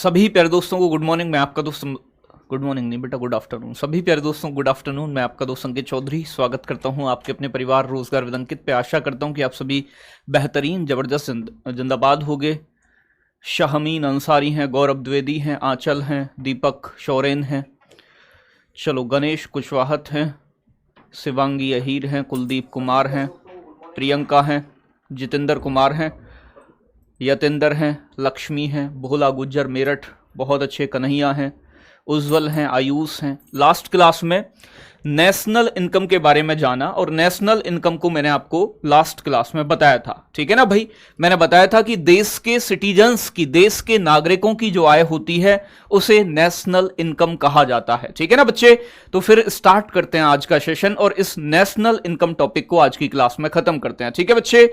सभी प्यारे दोस्तों को गुड मॉर्निंग। मैं आपका दोस्त, गुड मॉर्निंग नहीं बेटा, गुड आफ्टरनून। सभी प्यारे दोस्तों गुड आफ्टरनून। मैं आपका दोस्त अंकित चौधरी स्वागत करता हूं आपके अपने परिवार रोजगार विद अंकित पे। आशा करता हूं कि आप सभी बेहतरीन जबरदस्त जिंदाबाद होगे। शाहमीन अंसारी हैं, गौरव द्विवेदी हैं, आंचल हैं, दीपक शौरेन हैं, चलो गणेश कुशवाहत हैं, शिवांगी अहीर हैं, कुलदीप कुमार हैं, प्रियंका हैं, जितेंद्र कुमार हैं, यतेंद्र हैं, लक्ष्मी हैं, भोला गुज्जर मेरठ बहुत अच्छे, कन्हैया हैं, उज्जवल हैं, आयुष हैं। लास्ट क्लास में नेशनल इनकम के बारे में जाना और नेशनल इनकम को मैंने आपको लास्ट क्लास में बताया था, ठीक है ना भाई। मैंने बताया था कि देश के सिटीजन्स की, देश के नागरिकों की जो आय होती है उसे नेशनल इनकम कहा जाता है, ठीक है ना बच्चे। तो फिर स्टार्ट करते हैं आज का सेशन और इस नेशनल इनकम टॉपिक को आज की क्लास में खत्म करते हैं, ठीक है बच्चे।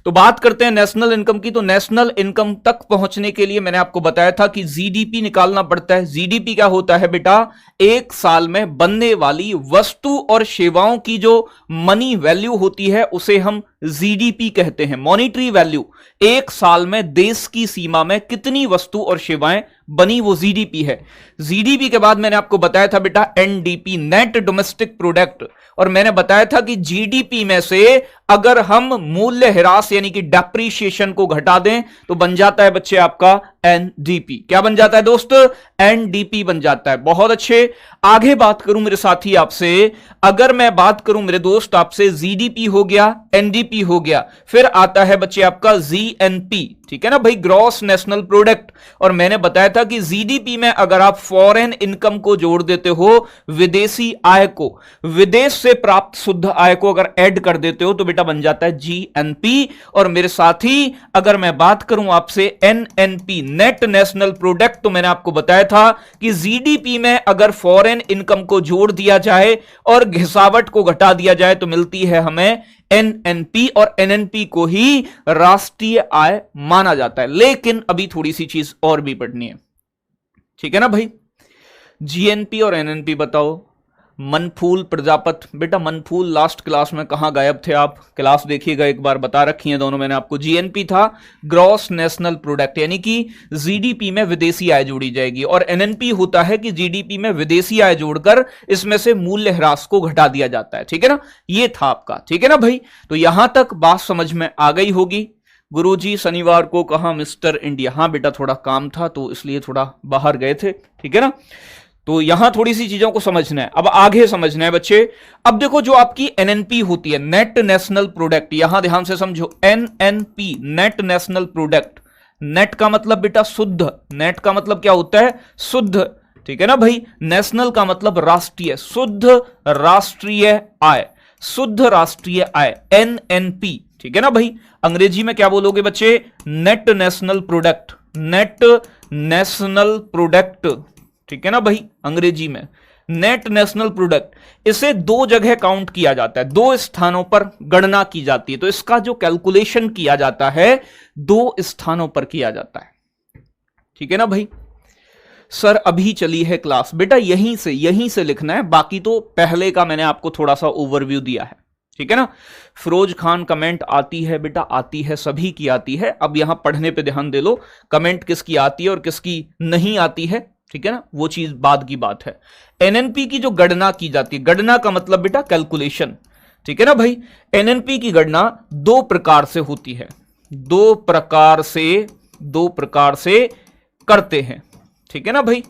तो बात करते हैं नेशनल इनकम की। तो नेशनल इनकम तक पहुंचने के लिए मैंने आपको बताया था कि जीडीपी निकालना पड़ता है। जीडीपी क्या होता है बेटा? एक साल में बनने वाली वस्तु और सेवाओं की जो मनी वैल्यू होती है उसे हम जीडीपी कहते हैं। मॉनिटरी वैल्यू, एक साल में देश की सीमा में कितनी वस्तु और सेवाएं बनी, वो जीडीपी है। जीडीपी के बाद मैंने आपको बताया था बेटा एनडीपी, नेट डोमेस्टिक प्रोडक्ट, और मैंने बताया था कि जीडीपी में से अगर हम मूल्य ह्रास यानी कि डेप्रीशिएशन को घटा दें तो बन जाता है बच्चे आपका एनडीपी। क्या बन जाता है दोस्त? एनडीपी बन जाता है। बहुत अच्छे। आगे बात करूं मेरे साथी आपसे, अगर मैं बात करूं मेरे दोस्त आपसे, जीडीपी हो गया, एनडीपी हो गया, फिर आता है बच्चे आपका जीएनपी, ठीक है ना भाई, ग्रॉस नेशनल प्रोडक्ट। और मैंने बताया था कि जीडीपी में अगर आप फॉरेन इनकम को जोड़ देते हो, विदेशी आय को, विदेश से प्राप्त शुद्ध आय को अगर ऐड कर देते हो तो बेटा बन जाता है जीएनपी। और मेरे साथी अगर मैं बात करूं आपसे एनएनपी, नेट नेशनल प्रोडक्ट, तो मैंने आपको बताया था कि जीडीपी में अगर फॉरेन इनकम को जोड़ दिया जाए और घिसावट को घटा दिया जाए तो मिलती है हमें एनएनपी, और एनएनपी को ही राष्ट्रीय आय माना जाता है। लेकिन अभी थोड़ी सी चीज और भी पढ़नी है, ठीक है ना भाई। जीएनपी और एनएनपी बताओ। मनफूल प्रजापत, बेटा मनफूल लास्ट क्लास में कहां गायब थे आप? क्लास देखिएगा एक बार, बता रखी है दोनों मैंने आपको। जीएनपी था ग्रॉस नेशनल प्रोडक्ट, यानी कि जीडीपी में विदेशी आय जोड़ी जाएगी, और एनएनपी होता है कि जीडीपी में विदेशी आय जोड़कर इसमें से मूल्य ह्रास को घटा दिया जाता है, ठीक है ना। ये था आपका, ठीक है ना भाई। तो यहां तक बात समझ में आ गई होगी। गुरुजी शनिवार को कहा मिस्टर इंडिया? हाँ बेटा थोड़ा काम था तो इसलिए थोड़ा बाहर गए थे, ठीक है ना। तो यहां थोड़ी सी चीजों को समझना है, अब आगे समझना है बच्चे। अब देखो जो आपकी एनएनपी होती है, नेट नेशनल प्रोडक्ट, यहां ध्यान से समझो, NNP net national product. Net का मतलब बेटा शुद्ध, नेट का मतलब क्या होता है? शुद्ध, ठीक है ना भाई। नेशनल का मतलब राष्ट्रीय, शुद्ध राष्ट्रीय आय, शुद्ध राष्ट्रीय आय, एनएनपी, ठीक है ना भाई। अंग्रेजी में क्या बोलोगे बच्चे? Net national product, net national product, ठीक है ना भाई, अंग्रेजी में नेट नेशनल प्रोडक्ट। इसे दो जगह काउंट किया जाता है, दो स्थानों पर गणना की जाती है। तो इसका जो कैलकुलेशन किया जाता है दो स्थानों पर किया जाता है, ठीक है ना भाई। सर अभी चली है क्लास, बेटा यहीं से लिखना है, बाकी तो पहले का मैंने आपको थोड़ा सा ओवरव्यू दिया है, ठीक है ना। फिरोज खान कमेंट आती है बेटा? आती है, सभी की आती है। अब यहां पढ़ने पे ध्यान दे लो, कमेंट किसकी आती है और किसकी नहीं आती है, ठीक है ना, वो चीज बाद की बात है। एनएनपी की जो गणना की जाती है, गणना का मतलब बेटा कैलकुलेशन, ठीक है ना भाई। एनएनपी की गणना दो प्रकार से होती है, दो प्रकार से करते हैं, ठीक है ना भाई,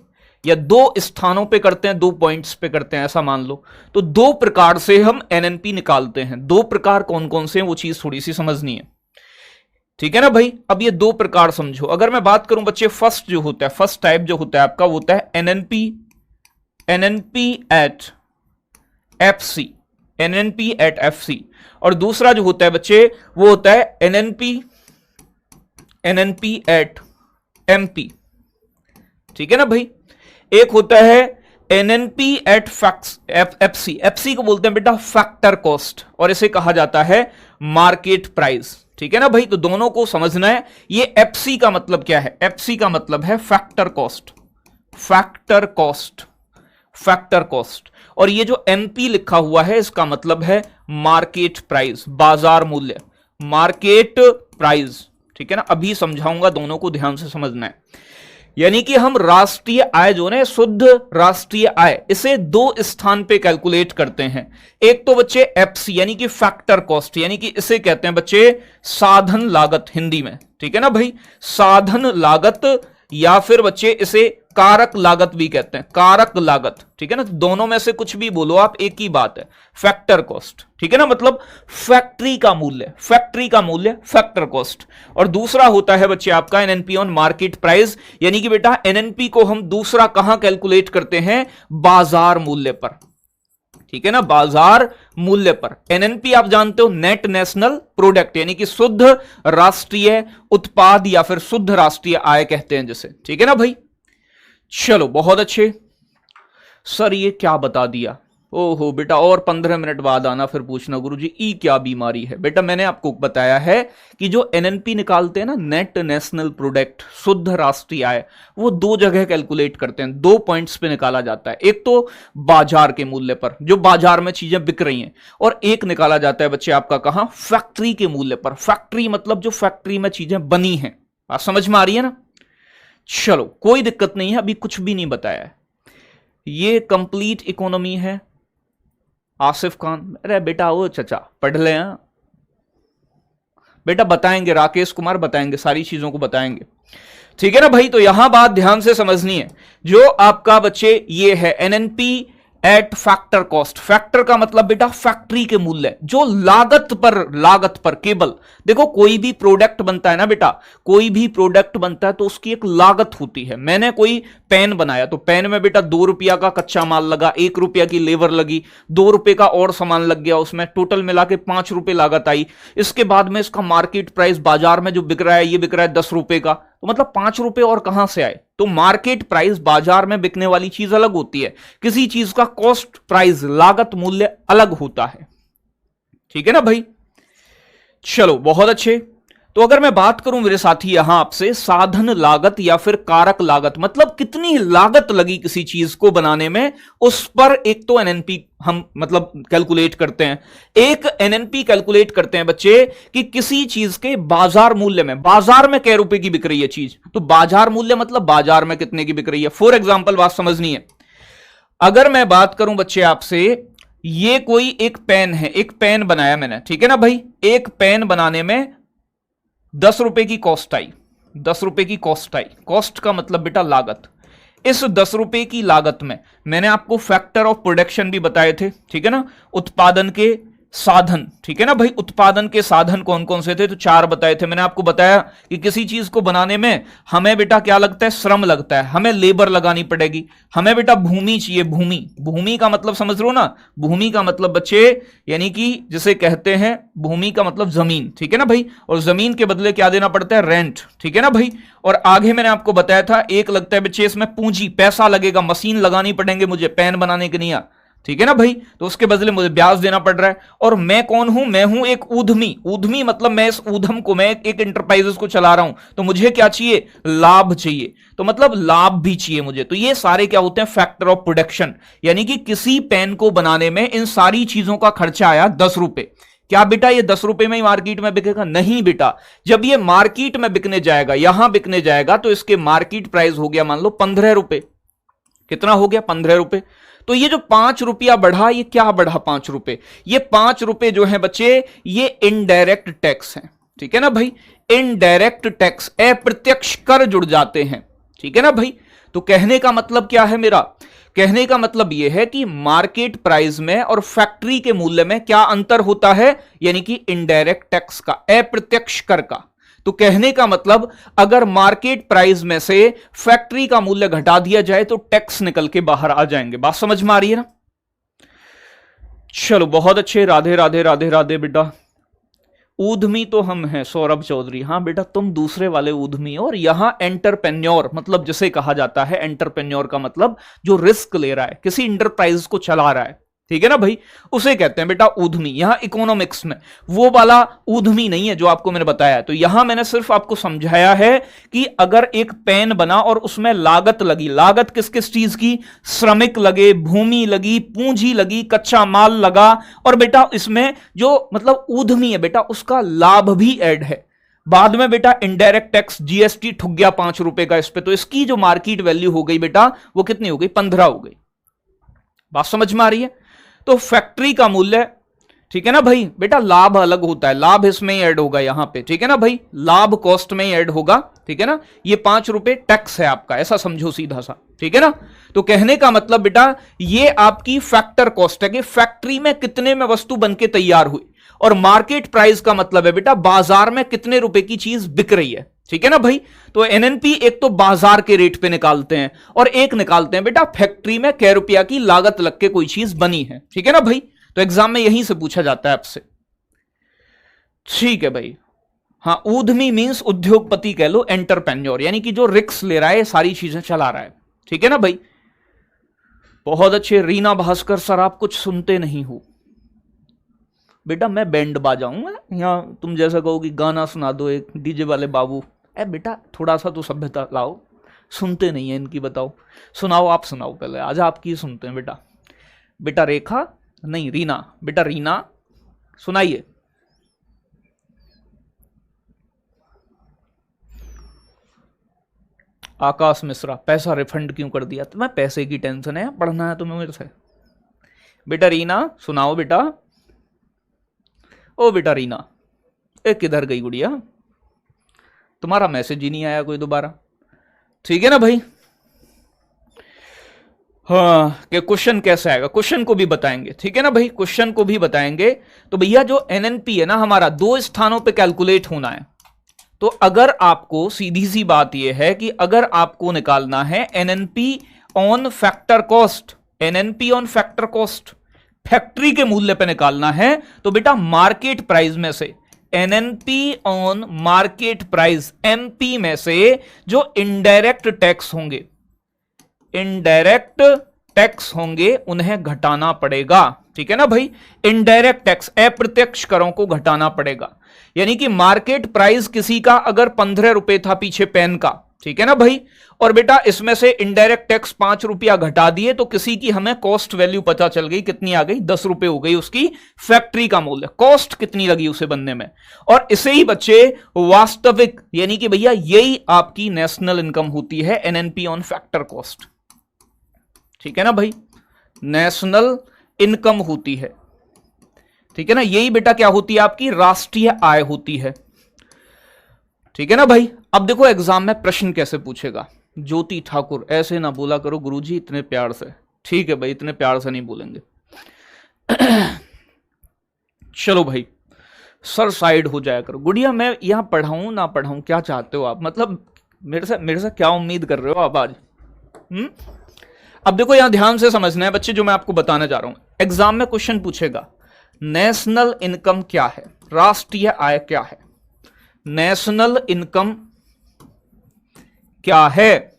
या दो स्थानों पे करते हैं, दो पॉइंट्स पे करते हैं, ऐसा मान लो। तो दो प्रकार से हम एनएनपी निकालते हैं। दो प्रकार कौन कौन से हैं वो चीज थोड़ी सी समझनी है, ठीक है ना भाई। अब ये दो प्रकार समझो। अगर मैं बात करूं बच्चे, फर्स्ट जो होता है, फर्स्ट टाइप जो होता है आपका, वो होता है NNP at FC, NNP at FC. और दूसरा जो होता है बच्चे वो होता है एनएनपी एट एमपी, ठीक है ना भाई। एक होता है एनएनपी एट एफसी, एफसी को बोलते हैं बेटा फैक्टर कॉस्ट, और इसे कहा जाता है मार्केट प्राइस, ठीक है ना भाई। तो दोनों को समझना है। ये एफसी का मतलब क्या है? एफसी का मतलब है factor cost, factor cost, factor cost. और ये जो एमपी लिखा हुआ है इसका मतलब है मार्केट प्राइस, बाजार मूल्य, मार्केट प्राइस, ठीक है ना। अभी समझाऊंगा, दोनों को ध्यान से समझना है। यानी कि हम राष्ट्रीय आय जो है शुद्ध राष्ट्रीय आय, इसे दो स्थान पे कैलकुलेट करते हैं। एक तो बच्चे एफसी यानी कि फैक्टर कॉस्ट, यानी कि इसे कहते हैं बच्चे साधन लागत हिंदी में, ठीक है ना भाई, साधन लागत, या फिर बच्चे इसे कारक लागत भी कहते हैं, कारक लागत, ठीक है ना। दोनों में से कुछ भी बोलो आप, एक ही बात है, फैक्टर कॉस्ट, ठीक है ना, मतलब फैक्ट्री का मूल्य, फैक्ट्री का मूल्य फैक्टर कॉस्ट। और दूसरा होता है बच्चे आपका एनएनपी ऑन मार्केट प्राइस, यानी कि बेटा एनएनपी को हम दूसरा कहां कैलकुलेट करते हैं, बाजार मूल्य पर, ठीक है ना, बाजार मूल्य पर। एनएनपी आप जानते हो नेट नेशनल प्रोडक्ट, यानी कि शुद्ध राष्ट्रीय उत्पाद या फिर शुद्ध राष्ट्रीय आय कहते हैं जिसे, ठीक है ना भाई। चलो बहुत अच्छे सर, ये क्या बता दिया, ओहो बेटा और 15 मिनट बाद आना फिर पूछना गुरुजी ई क्या बीमारी है। बेटा मैंने आपको बताया है कि जो एनएनपी निकालते हैं ना, नेट नेशनल प्रोडक्ट, शुद्ध राष्ट्रीय आय, वो दो जगह कैलकुलेट करते हैं, दो पॉइंट्स पे निकाला जाता है। एक तो बाजार के मूल्य पर, जो बाजार में चीजें बिक रही हैं, और एक निकाला जाता है बच्चे आपका कहां, फैक्ट्री के मूल्य पर। फैक्ट्री मतलब जो फैक्ट्री में चीजें बनी हैं, बात समझ में आ रही है ना। चलो कोई दिक्कत नहीं है, अभी कुछ भी नहीं बताया है, ये कंप्लीट इकोनॉमी है। आसिफ खान, अरे बेटा वो चचा पढ़ ले, बेटा बताएंगे, राकेश कुमार बताएंगे, सारी चीजों को बताएंगे, ठीक है ना भाई। तो यहां बात ध्यान से समझनी है, जो आपका बच्चे ये है NNP eight factor cost. Factor का मतलब बेटा फैक्ट्री के मूल्य, जो लागत पर केवल देखो, कोई भी प्रोडक्ट बनता है ना बेटा, कोई भी प्रोडक्ट बनता है तो उसकी एक लागत होती है। मैंने कोई पेन बनाया तो पेन में बेटा 2 रुपया का कच्चा माल लगा, 1 रुपया की लेबर लगी, 2 रुपए का और सामान लग गया, उसमें टोटल मिला के 5 रुपए लागत आई। इसके बाद में इसका मार्केट प्राइस बाजार में जो बिक रहा है, ये बिक रहा है 10 रुपए का, तो मतलब 5 रुपए और कहां से आए। तो मार्केट प्राइस, बाजार में बिकने वाली चीज अलग होती है, किसी चीज का कॉस्ट प्राइस, लागत मूल्य अलग होता है, ठीक है ना भाई। चलो बहुत अच्छे। तो अगर मैं बात करूं मेरे साथी यहां आपसे, साधन लागत या फिर कारक लागत, मतलब कितनी लागत लगी किसी चीज को बनाने में, उस पर एक तो एनएनपी हम मतलब कैलकुलेट करते हैं, एक एनएनपी कैलकुलेट करते हैं बच्चे कि किसी चीज के बाजार मूल्य में, बाजार में कै रुपए की बिक रही है चीज, तो बाजार मूल्य मतलब बाजार में कितने की बिक रही है। फॉर एग्जाम्पल बात समझनी है, अगर मैं बात करूं बच्चे आपसे, ये कोई एक पेन है, एक पेन बनाया मैंने, ठीक है ना भाई, एक पेन बनाने में 10 रुपए की कॉस्ट आई, 10 रुपए की कॉस्ट आई, कॉस्ट का मतलब बेटा लागत। इस 10 रुपए की लागत में मैंने आपको फैक्टर ऑफ प्रोडक्शन भी बताए थे, ठीक है ना, उत्पादन के साधन, ठीक है ना भाई, उत्पादन के साधन कौन कौन से थे, तो 4 बताए थे। मैंने आपको बताया कि किसी चीज को बनाने में हमें बेटा क्या लगता है, श्रम लगता है, हमें लेबर लगानी पड़ेगी, हमें बेटा भूमि चाहिए, भूमि, भूमि का मतलब समझ रहे हो ना, भूमि का मतलब बच्चे यानी कि जिसे कहते हैं, भूमि का मतलब जमीन, ठीक है ना भाई, और जमीन के बदले क्या देना पड़ता है, रेंट, ठीक है ना भाई। और आगे मैंने आपको बताया था, एक लगता है बच्चे इसमें पूंजी, पैसा लगेगा, मशीन लगानी पड़ेंगे मुझे पेन बनाने के लिए, ठीक है ना भाई, तो उसके बदले मुझे ब्याज देना पड़ रहा है। और मैं कौन हूं, मैं हूं एक ऊधमी, ऊधमी मतलब मैं इस ऊधम को, मैं एक इंटरप्राइजेस को चला रहा हूं, तो मुझे क्या चाहिए, लाभ चाहिए, तो मतलब लाभ भी चाहिए मुझे। तो ये सारे क्या होते हैं, फैक्टर ऑफ प्रोडक्शन, यानी कि किसी पेन को बनाने में इन सारी चीजों का खर्चा आया 10 रुपए। क्या बेटा ये 10 रुपए में ही मार्केट में बिकेगा, नहीं बेटा, जब ये मार्केट में बिकने जाएगा, यहां बिकने जाएगा, तो इसके मार्केट प्राइस हो गया मान लो 15 रुपए। कितना हो गया, 15 रुपए। तो ये जो 5 रुपया बढ़ा, ये क्या बढ़ा, 5 रुपए, ये 5 रुपए जो है बच्चे, ये इनडायरेक्ट टैक्स है, ठीक है ना भाई, इनडायरेक्ट टैक्स, अप्रत्यक्ष कर जुड़ जाते हैं, ठीक है ना भाई। तो कहने का मतलब क्या है मेरा, कहने का मतलब यह है कि मार्केट प्राइस में और फैक्ट्री के मूल्य में क्या अंतर होता है, यानी कि इनडायरेक्ट टैक्स का, अप्रत्यक्ष कर का। तो कहने का मतलब अगर मार्केट प्राइस में से फैक्ट्री का मूल्य घटा दिया जाए तो टैक्स निकल के बाहर आ जाएंगे। बात समझ में आ रही है ना। चलो बहुत अच्छे, राधे राधे राधे राधे बेटा। ऊधमी तो हम हैं सौरभ चौधरी, हां बेटा तुम दूसरे वाले ऊधमी। और यहां एंटरप्रेन्योर मतलब जिसे कहा जाता है, एंटरप्रेन्योर का मतलब जो रिस्क ले रहा है, किसी इंटरप्राइज को चला रहा है, ठीक है ना भाई, उसे कहते हैं बेटा ऊधमी। यहां इकोनॉमिक्स में वो वाला ऊधमी नहीं है जो आपको मैंने बताया। तो यहां मैंने सिर्फ आपको समझाया है कि अगर एक पेन बना और उसमें लागत लगी, लागत किस किस चीज की, श्रमिक लगे, भूमि लगी, पूंजी लगी, कच्चा माल लगा, और बेटा इसमें जो मतलब ऊधमी है बेटा उसका लाभ भी ऐड है। बाद में बेटा इनडायरेक्ट टैक्स जीएसटी ठुक गया 5 रुपए का इस पे, तो इसकी जो मार्केट वैल्यू हो गई बेटा वो कितनी हो गई, 15 हो गई। बात समझ में आ रही है? तो फैक्ट्री का मूल्य, ठीक है ना भाई, बेटा लाभ अलग होता है, लाभ इसमें ही ऐड होगा यहां पे, ठीक है ना भाई, लाभ कॉस्ट में ही ऐड होगा, ठीक है ना। ये 5 रुपए टैक्स है आपका, ऐसा समझो सीधा सा, ठीक है ना। तो कहने का मतलब बेटा ये आपकी फैक्टर कॉस्ट है कि फैक्ट्री में कितने में वस्तु बनके तैयार हुई, और मार्केट प्राइस का मतलब है बेटा बाजार में कितने रुपए की चीज बिक रही है, ठीक है ना भाई। तो एनएनपी एक तो बाजार के रेट पे निकालते हैं और एक निकालते हैं बेटा फैक्ट्री में कै रुपया की लागत लग के कोई चीज बनी है, ठीक है ना भाई। तो एग्जाम में यहीं से पूछा जाता है आपसे, ठीक है भाई। हाँ, उद्यमी मींस उद्योगपति कह लो, एंटरप्रेन्योर, यानी कि जो रिस्क ले रहा है, सारी चीजें चला रहा है, ठीक है ना भाई। बहुत अच्छे रीना भास्कर सर, आप कुछ सुनते नहीं हो बेटा, मैं बैंड बाजाऊंगा यहां, तुम जैसा कहो कि गाना सुना दो एक डीजे वाले बाबू, बेटा थोड़ा सा तो सभ्यता लाओ, सुनते नहीं है इनकी, बताओ सुनाओ, आप सुनाओ पहले, आज आपकी सुनते हैं बेटा। बेटा रेखा नहीं, रीना, बेटा रीना सुनाइए। आकाश मिश्रा, पैसा रिफंड क्यों कर दिया? तो मैं पैसे की टेंशन है, पढ़ना है तुम्हें मेरे से। बेटा रीना सुनाओ बेटा, ओ बेटा रीना, किधर गई गुड़िया, तुम्हारा मैसेज ही नहीं आया कोई दोबारा, ठीक है ना भाई। हाँ, कि क्वेश्चन कैसे आएगा, क्वेश्चन को भी बताएंगे, ठीक है ना भाई, क्वेश्चन को भी बताएंगे। तो भैया जो एनएनपी है ना हमारा, 2 स्थानों पे कैलकुलेट होना है। तो अगर आपको, सीधी सी बात यह है कि अगर आपको निकालना है NNP on factor cost, NNP on factor cost, factory के मूल्य पे निकालना है, तो बेटा मार्केट प्राइस में से, NNP on market price, MP में से जो इनडायरेक्ट टैक्स होंगे, इनडायरेक्ट टैक्स होंगे उन्हें घटाना पड़ेगा, ठीक है ना भाई। इनडायरेक्ट टैक्स, अप्रत्यक्ष करों को घटाना पड़ेगा। यानी कि मार्केट प्राइस किसी का अगर 15 रुपए था पीछे पेन का, ठीक है ना भाई, और बेटा इसमें से इनडायरेक्ट टैक्स 5 रुपया घटा दिए, तो किसी की हमें कॉस्ट वैल्यू पता चल गई, कितनी आ गई, 10 रुपए हो गई उसकी फैक्ट्री का मूल्य, कॉस्ट कितनी लगी उसे बनने में। और इसे ही बच्चे वास्तविक, यानी कि भैया यही आपकी नेशनल इनकम होती है, एनएनपी ऑन फैक्टर कॉस्ट, ठीक है ना भाई, नेशनल इनकम होती है, ठीक है ना। यही बेटा क्या होती है, आपकी राष्ट्रीय आय होती है, ठीक है ना भाई। अब देखो एग्जाम में प्रश्न कैसे पूछेगा। ज्योति ठाकुर, ऐसे ना बोला करो गुरुजी इतने प्यार से, ठीक है भाई, इतने प्यार से नहीं बोलेंगे। चलो भाई, सर साइड हो जाया करो। गुड़िया मैं यहां पढ़ाऊं ना पढ़ाऊं, क्या चाहते हो आप, मतलब मेरे से क्या उम्मीद कर रहे हो आप आज? अब देखो यहां ध्यान से समझना है बच्चे, जो मैं आपको बताने जा रहा हूं। एग्जाम में क्वेश्चन पूछेगा नेशनल इनकम क्या है, राष्ट्रीय आय क्या है, नेशनल इनकम क्या है,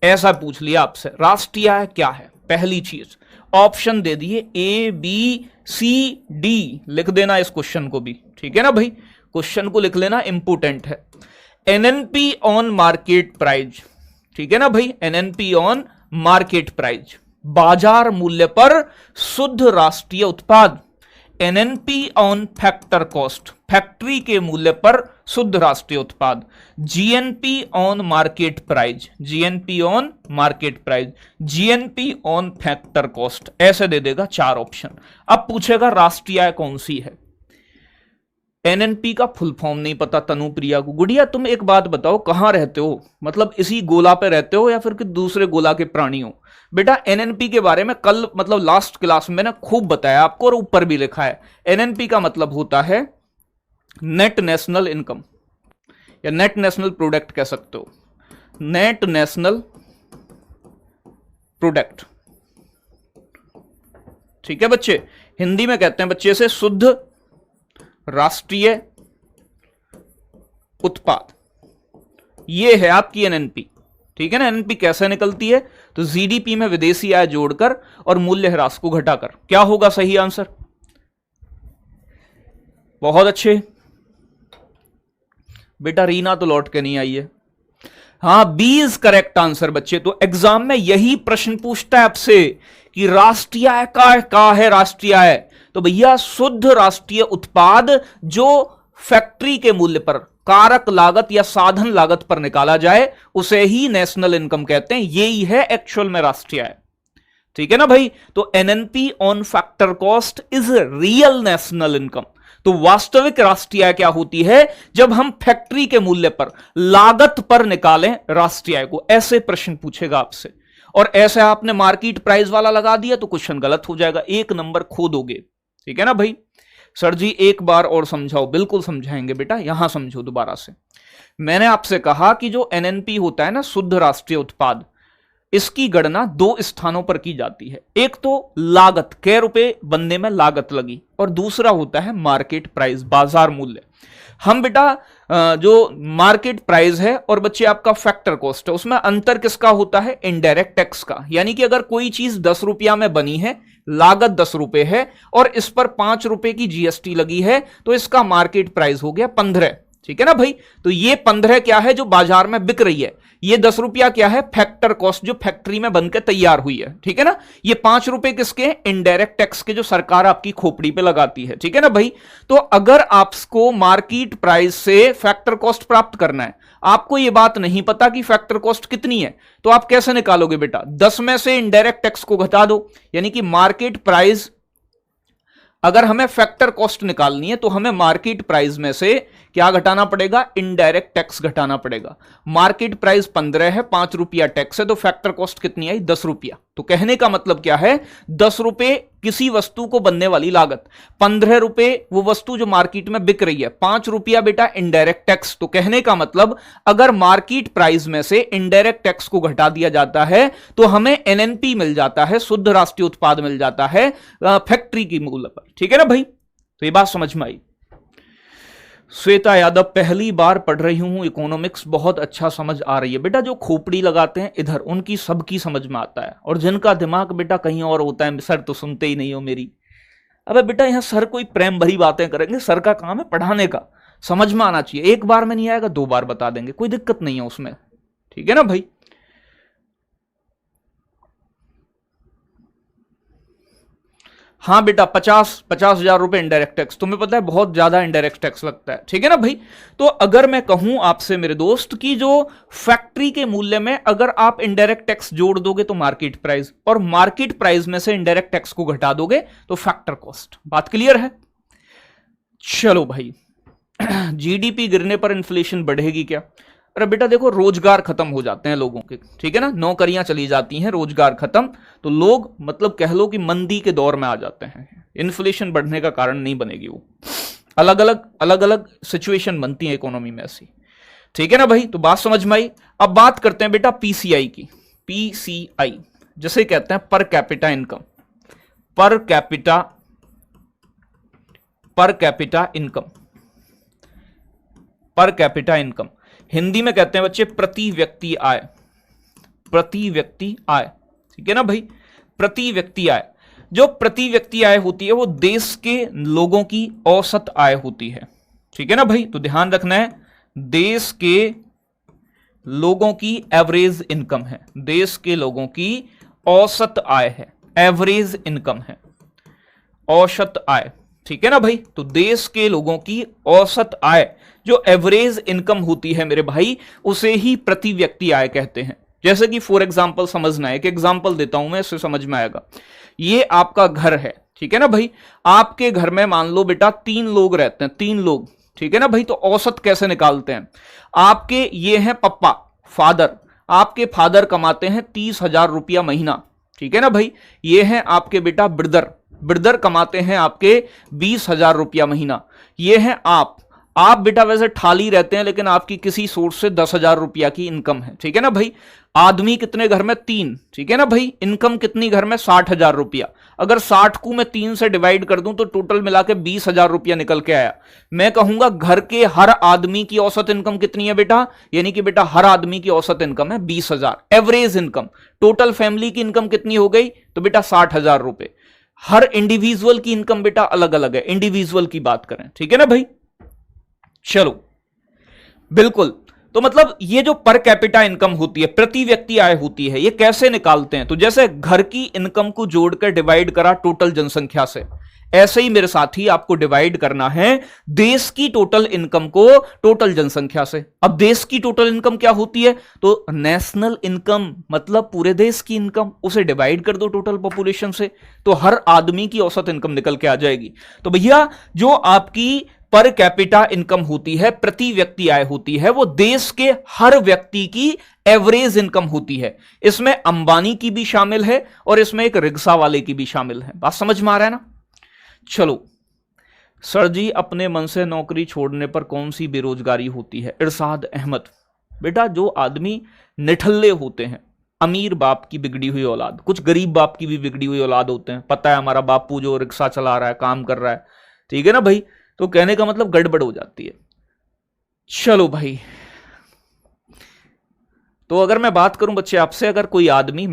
ऐसा पूछ लिया आपसे। राष्ट्रीय आय क्या है, पहली चीज ऑप्शन दे दिए ए बी सी डी, लिख देना इस क्वेश्चन को भी, ठीक है ना भाई, क्वेश्चन को लिख लेना, इंपोर्टेंट है। एनएनपी ऑन मार्केट प्राइस, ठीक है ना भाई, एनएनपी ऑन मार्केट प्राइस, बाजार मूल्य पर शुद्ध राष्ट्रीय उत्पाद। NNP on factor cost, factory के मूल्य पर शुद्ध राष्ट्रीय उत्पाद। GNP on market price, GNP on market price, GNP on factor cost, ऐसे दे देगा 4 ऑप्शन। अब पूछेगा राष्ट्रीय आय कौन सी है। एनएनपी का फुल फॉर्म नहीं पता तनुप्रिया को। गुड़िया तुम एक बात बताओ, कहां रहते हो, मतलब इसी गोला पे रहते हो या फिर दूसरे गोला के प्राणी हो? बेटा एनएनपी के बारे में कल, मतलब लास्ट क्लास में मैंने खूब बताया आपको, और ऊपर भी लिखा है। एनएनपी का मतलब होता है नेट नेशनल इनकम, या नेट नेशनल प्रोडक्ट कह सकते हो, नेट नेशनल प्रोडक्ट, ठीक है बच्चे। हिंदी में कहते हैं बच्चे से शुद्ध राष्ट्रीय उत्पाद, यह है आपकी एनएनपी, ठीक है ना। एनएनपी कैसे निकलती है, तो जीडीपी में विदेशी आय जोड़कर और मूल्य ह्रास को घटाकर। क्या होगा सही आंसर? बहुत अच्छे बेटा, रीना तो लौट के नहीं आई है। हां, बी इज करेक्ट आंसर बच्चे। तो एग्जाम में यही प्रश्न पूछता है आपसे कि राष्ट्रीय आय का है राष्ट्रीय आय, तो भैया शुद्ध राष्ट्रीय उत्पाद जो फैक्ट्री के मूल्य पर, कारक लागत या साधन लागत पर निकाला जाए, उसे ही नेशनल इनकम कहते हैं। यही है एक्चुअल में राष्ट्रीय आय। ठीक है ना भाई। तो NNP on factor cost is real national income. तो वास्तविक राष्ट्रीय आय क्या होती है? जब हम फैक्ट्री के मूल्य पर, लागत पर निकालें राष्ट्रीय आय को। ऐसे प्रश्न पूछेगा आपसे, और ऐसे आपने मार्केट प्राइस वाला लगा दिया तो क्वेश्चन गलत हो जाएगा, एक नंबर खो दोगे। ठीक है ना भाई। सर जी एक बार और समझाओ। बिल्कुल समझाएंगे बेटा, यहां समझो दोबारा से। मैंने आपसे कहा कि जो एनएनपी होता है ना, शुद्ध राष्ट्रीय उत्पाद, इसकी गणना दो स्थानों पर की जाती है। एक तो लागत, कै रुपए बनने में लागत लगी, और दूसरा होता है मार्केट प्राइस, बाजार मूल्य। हम बेटा जो मार्केट प्राइस है और बच्चे आपका फैक्टर कॉस्ट है, उसमें अंतर किसका होता है? इनडायरेक्ट टैक्स का। यानी कि अगर कोई चीज 10 रुपया में बनी है, लागत 10 रुपए है, और इस पर 5 रुपए की जीएसटी लगी है, तो इसका मार्केट प्राइस हो गया 15। ठीक है ना भाई। तो ये 15 क्या है? जो बाजार में बिक रही है। ये 10 रुपया क्या है? फैक्टर कॉस्ट, जो फैक्ट्री में बनकर तैयार हुई है। ठीक है ना। ये 5 रुपए किसके? इनडायरेक्ट टैक्स के, जो सरकार आपकी खोपड़ी पे लगाती है। ठीक है ना भाई। तो अगर आपको मार्केट प्राइस से फैक्टर कॉस्ट प्राप्त करना है, आपको यह बात नहीं पता कि फैक्टर कॉस्ट कितनी है, तो आप कैसे निकालोगे बेटा? 10 में से इनडायरेक्ट टैक्स को घटा दो। यानी कि मार्केट प्राइस, अगर हमें फैक्टर कॉस्ट निकालनी है तो हमें मार्केट प्राइस में से क्या घटाना पड़ेगा? इनडायरेक्ट टैक्स घटाना पड़ेगा। मार्केट प्राइस 15 है, 5 रुपया टैक्स है, तो फैक्टर कॉस्ट कितनी आई? 10 रुपया। तो कहने का मतलब क्या है? 10 रुपए किसी वस्तु को बनने वाली लागत, 15 रुपए वो वस्तु जो मार्केट में बिक रही है, 5 रुपया बेटा इनडायरेक्ट टैक्स। तो कहने का मतलब अगर मार्केट प्राइस में से इनडायरेक्ट टैक्स को घटा दिया जाता है तो हमें एनएनपी मिल जाता है, शुद्ध राष्ट्रीय उत्पाद मिल जाता है फैक्ट्री की मूल्य पर। ठीक है ना भाई। तो ये बात समझ में आई। श्वेता यादव, पहली बार पढ़ रही हूं इकोनॉमिक्स, बहुत अच्छा समझ आ रही है। बेटा जो खोपड़ी लगाते हैं इधर, उनकी सबकी समझ में आता है, और जिनका दिमाग बेटा कहीं और होता है, सर तो सुनते ही नहीं हो मेरी। अबे बेटा यहां सर कोई प्रेम भरी बातें करेंगे, सर का काम है पढ़ाने का, समझ में आना चाहिए। एक बार में नहीं आएगा, 2 बार बता देंगे, कोई दिक्कत नहीं है उसमें। ठीक है ना भाई। हाँ बेटा 50,000 रुपए इनडायरेक्ट टैक्स, तुम्हें पता है बहुत ज्यादा इनडायरेक्ट टैक्स लगता है। ठीक है ना भाई। तो अगर मैं कहूं आपसे मेरे दोस्त कि जो फैक्ट्री के मूल्य में अगर आप इनडायरेक्ट टैक्स जोड़ दोगे तो मार्केट प्राइस, और मार्केट प्राइस में से इनडायरेक्ट टैक्स को घटा दोगे तो फैक्टर कॉस्ट। बात क्लियर है? चलो भाई। जीडीपी गिरने पर इन्फ्लेशन बढ़ेगी क्या? अरे बेटा देखो, रोजगार खत्म हो जाते हैं लोगों के। ठीक है ना। नौकरियां चली जाती हैं, रोजगार खत्म, तो लोग मतलब कह लो कि मंदी के दौर में आ जाते हैं। इन्फ्लेशन बढ़ने का कारण नहीं बनेगी वो। अलग अलग सिचुएशन बनती है इकोनॉमी में ऐसी। ठीक है ना भाई। तो बात समझ में आई। अब बात करते हैं बेटा पीसीआई की। पीसीआई जिसे कहते हैं per capita income. Per capita income. Per capita income Hindi में कहते हैं बच्चे प्रति व्यक्ति आय। प्रति व्यक्ति आय। ठीक है ना भाई। प्रति व्यक्ति आय, जो प्रति व्यक्ति आय होती है वो देश के लोगों की औसत आय होती है। ठीक है ना भाई। तो ध्यान रखना है, देश के लोगों की एवरेज इनकम है, देश के लोगों की औसत आय है, एवरेज इनकम है, औसत आय। ठीक है ना भाई। तो देश के लोगों की औसत आय, जो एवरेज इनकम होती है मेरे भाई, उसे ही प्रति व्यक्ति आय कहते हैं। जैसे कि फॉर एग्जांपल समझना है, एक एग्जांपल देता हूं मैं, इससे समझ में आएगा। ये आपका घर है। ठीक है ना भाई। आपके घर में मान लो बेटा 3 लोग रहते हैं, 3 लोग। ठीक है ना भाई। तो औसत कैसे निकालते हैं? आपके ये हैं पप्पा, फादर, आपके फादर कमाते हैं 30,000 रुपया महीना। ठीक है ना भाई। ये हैं आपके बेटा ब्रदर, ब्रदर कमाते हैं आपके 20,000 रुपया महीना। ये हैं आप बेटा वैसे ठाली रहते हैं, लेकिन आपकी किसी सोर्स से 10,000 रुपया की इनकम है। ठीक है ना भाई। आदमी कितने घर में? 3। ठीक है ना भाई। इनकम कितनी घर में? 60,000 रुपया। अगर 60 को मैं 3 से डिवाइड कर दूं तो टोटल मिला के 20,000 रुपया निकल के आया। मैं कहूंगा घर के हर आदमी की औसत इनकम कितनी है बेटा? यानी कि बेटा हर आदमी की औसत इनकम है 20,000, एवरेज इनकम। टोटल फैमिली की इनकम कितनी हो गई? तो बेटा 60,000 रुपए। हर इंडिविजुअल की इनकम बेटा अलग अलग है, इंडिविजुअल की बात करें। ठीक है ना भाई। चलो बिल्कुल। तो मतलब ये जो पर कैपिटा इनकम होती है, प्रति व्यक्ति आय होती है, ये कैसे निकालते हैं? तो जैसे घर की इनकम को जोड़कर डिवाइड करा टोटल जनसंख्या से, ऐसे ही मेरे साथी आपको डिवाइड करना है देश की टोटल इनकम को टोटल जनसंख्या से। अब देश की टोटल इनकम क्या होती है, तो नेशनल इनकम मतलब पूरे देश की इनकम, उसे डिवाइड कर दो टोटल पॉपुलेशन से, तो हर आदमी की औसत इनकम निकल के आ जाएगी। तो भैया जो आपकी पर कैपिटा इनकम होती है, प्रति व्यक्ति आय होती है, वो देश के हर व्यक्ति की एवरेज इनकम होती है। इसमें अंबानी की भी शामिल है और इसमें एक रिक्शा वाले की भी शामिल है। बात समझ में आ रहा है ना। चलो सर जी, अपने मन से नौकरी छोड़ने पर कौन सी बेरोजगारी होती है? इरशाद अहमद, बेटा जो आदमी निठल्ले होते हैं, अमीर बाप की बिगड़ी हुई औलाद, कुछ गरीब बाप की भी बिगड़ी हुई औलाद होते हैं, पता है हमारा बापू जो रिक्शा चला रहा है, काम कर रहा है, ठीक है ना भाई, तो कहने का मतलब गड़बड़ हो जाती है। चलो भाई, तो अगर मैं बात करूं बच्चे आपसे, अगर कोई आदमी,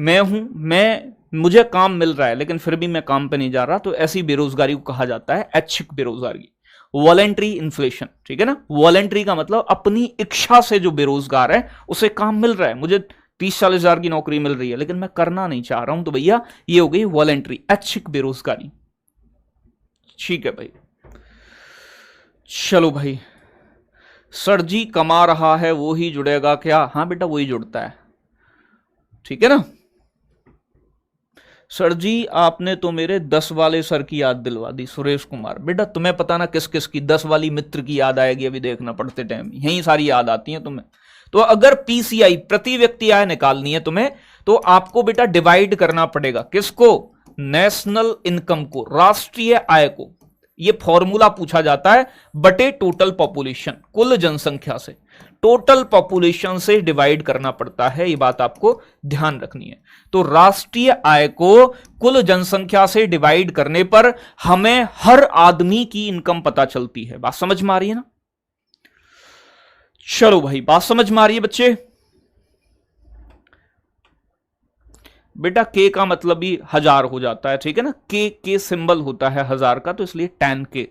मुझे काम मिल रहा है लेकिन फिर भी मैं काम पे नहीं जा रहा, तो ऐसी बेरोजगारी को कहा जाता है ऐच्छिक बेरोजगारी, वॉलेंट्री इन्फ्लेशन, ठीक है ना। वॉलेंट्री का मतलब अपनी इच्छा से जो बेरोजगार है उसे काम मिल रहा है, मुझे 30-40 हजार की नौकरी मिल रही है लेकिन मैं करना नहीं चाह रहा हूं, तो भैया ये हो गई वॉलेंट्री, ऐच्छिक बेरोजगारी। ठीक है भाई। चलो भाई, सर जी कमा रहा है वो ही जुड़ेगा क्या? हां बेटा वही जुड़ता है, ठीक है ना। सर जी आपने तो मेरे 10 वाले सर की याद दिलवा दी, सुरेश कुमार। बेटा तुम्हें पता ना किस किस की 10 वाली मित्र की याद आएगी, अभी देखना पड़ते टाइम यही सारी याद आती है तुम्हें। तो अगर पीसीआई प्रति व्यक्ति आय निकालनी है तुम्हें, तो आपको बेटा डिवाइड करना पड़ेगा किसको? नेशनल इनकम को, राष्ट्रीय आय को। ये फॉर्मूला पूछा जाता है बटे टोटल पॉपुलेशन, कुल जनसंख्या से, टोटल पॉपुलेशन से डिवाइड करना पड़ता है, ये बात आपको ध्यान रखनी है। तो राष्ट्रीय आय को कुल जनसंख्या से डिवाइड करने पर हमें हर आदमी की इनकम पता चलती है। बात समझ में आ रही है ना। चलो भाई, बात समझ में आ रही है बच्चे। बेटा के का मतलब भी 1000 हो जाता है, ठीक है ना, के सिंबल होता है 1000 का, तो इसलिए 10K।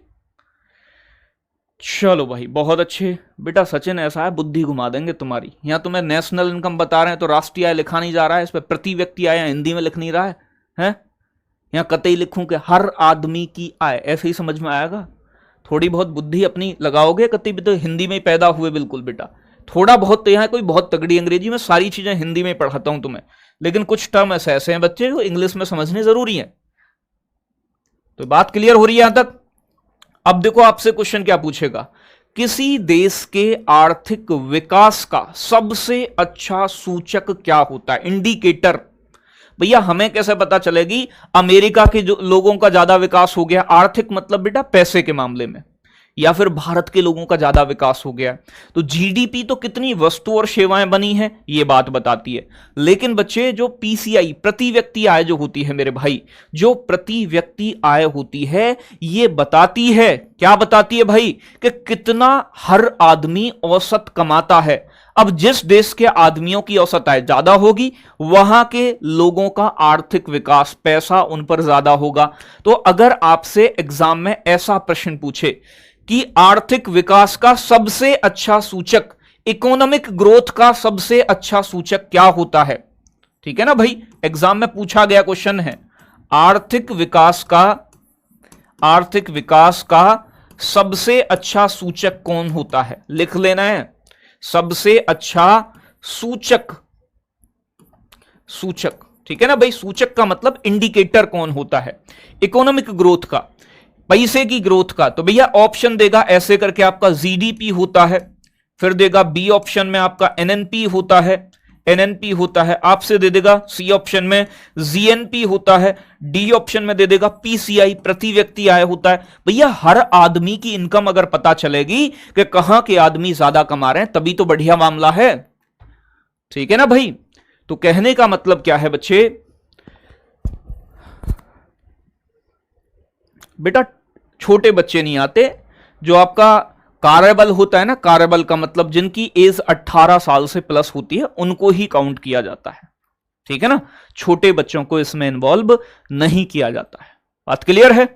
चलो भाई बहुत अच्छे। बेटा सचिन ऐसा है बुद्धि घुमा देंगे तुम्हारी, यहां तुम्हें नेशनल इनकम बता रहे हैं तो राष्ट्रीय आय लिखा नहीं जा रहा है, इस पर प्रति व्यक्ति आय हिंदी में लिख नहीं रहा है? यहां कतई लिखूं कि हर आदमी की आय, ऐसे ही समझ में आएगा। थोड़ी बहुत बुद्धि अपनी लगाओगे, कतई भी तो हिंदी में पैदा हुए बिल्कुल बेटा, थोड़ा बहुत तो यहाँ कोई बहुत तगड़ी अंग्रेजी में सारी चीजें हिंदी में पढ़ाता हूं तुम्हें, लेकिन कुछ टर्म ऐसे हैं बच्चे जो इंग्लिश में समझने जरूरी है। तो बात क्लियर हो रही है यहां तक। अब देखो आपसे क्वेश्चन क्या पूछेगा, किसी देश के आर्थिक विकास का सबसे अच्छा सूचक क्या होता है? इंडिकेटर। भैया हमें कैसे पता चलेगी अमेरिका के जो लोगों का ज्यादा विकास हो गया, आर्थिक मतलब बेटा पैसे के मामले में, या फिर भारत के लोगों का ज्यादा विकास हो गया? तो जीडीपी तो कितनी वस्तु और सेवाएं बनी है ये बात बताती है, लेकिन बच्चे जो पीसीआई प्रति व्यक्ति आय जो होती है मेरे भाई, जो प्रति व्यक्ति आय होती है ये बताती है, क्या बताती है भाई, कि कितना हर आदमी औसत कमाता है। अब जिस देश के आदमियों की औसत आय ज्यादा होगी वहां के लोगों का आर्थिक विकास, पैसा उन पर ज्यादा होगा। तो अगर आपसे एग्जाम में ऐसा प्रश्न पूछे कि आर्थिक विकास का सबसे अच्छा सूचक, इकोनॉमिक ग्रोथ का सबसे अच्छा सूचक क्या होता है, ठीक है ना भाई, एग्जाम में पूछा गया क्वेश्चन है, आर्थिक विकास का सबसे अच्छा सूचक कौन होता है? लिख लेना है, सबसे अच्छा सूचक, ठीक है ना भाई। सूचक का मतलब इंडिकेटर कौन होता है? इकोनॉमिक ग्रोथ का, पैसे की ग्रोथ का। तो भैया ऑप्शन देगा ऐसे करके, आपका जीडीपी होता है, फिर देगा बी ऑप्शन में आपका एनएनपी होता है, आपसे दे देगा सी ऑप्शन में जीएनपी होता है, डी ऑप्शन में दे देगा पीसीआई प्रति व्यक्ति आय होता है। भैया हर आदमी की इनकम अगर पता चलेगी कि कहां के आदमी ज्यादा कमा रहे हैं तभी तो बढ़िया मामला है, ठीक है ना भाई। तो कहने का मतलब क्या है बच्चे, बेटा छोटे बच्चे नहीं आते, जो आपका कार्यबल होता है ना, कार्यबल का मतलब जिनकी एज 18 साल से प्लस होती है उनको ही काउंट किया जाता है, ठीक है ना, छोटे बच्चों को इसमें इन्वॉल्व नहीं किया जाता है। बात क्लियर है।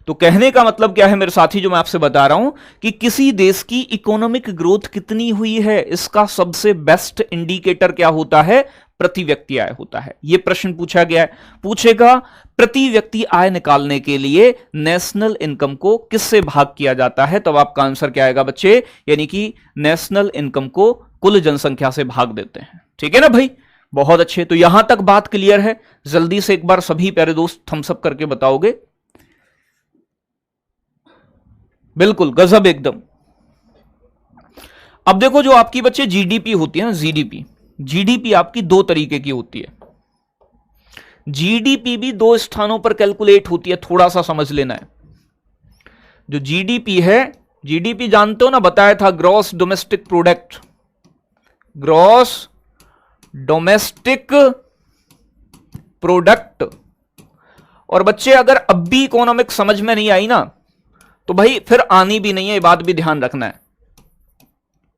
तो कहने का मतलब क्या है मेरे साथी, जो मैं आपसे बता रहा हूं कि किसी देश की इकोनॉमिक ग्रोथ कितनी हुई है इसका सबसे बेस्ट इंडिकेटर क्या होता है? प्रति व्यक्ति आय होता है। यह प्रश्न पूछा गया है। पूछेगा प्रति व्यक्ति आय निकालने के लिए नेशनल इनकम को किससे भाग किया जाता है, तब आपका आंसर क्या आएगा बच्चे, यानी कि नेशनल इनकम को कुल जनसंख्या से भाग देते हैं। ठीक है ना भाई, बहुत अच्छे। तो यहां तक बात क्लियर है। जल्दी से एक बार सभी प्यारे दोस्त थम्स अप करके बताओगे। बिल्कुल गजब एकदम। अब देखो जो आपकी बच्चे जीडीपी होती है ना, जीडीपी आपकी दो तरीके की होती है। जीडीपी भी दो स्थानों पर कैलकुलेट होती है, थोड़ा सा समझ लेना है। जो जीडीपी है, जीडीपी जानते हो ना, बताया था gross domestic product, gross domestic product. और बच्चे अगर अब भी इकोनॉमिक्स समझ में नहीं आई ना, तो भाई फिर आनी भी नहीं है, ये बात भी ध्यान रखना है।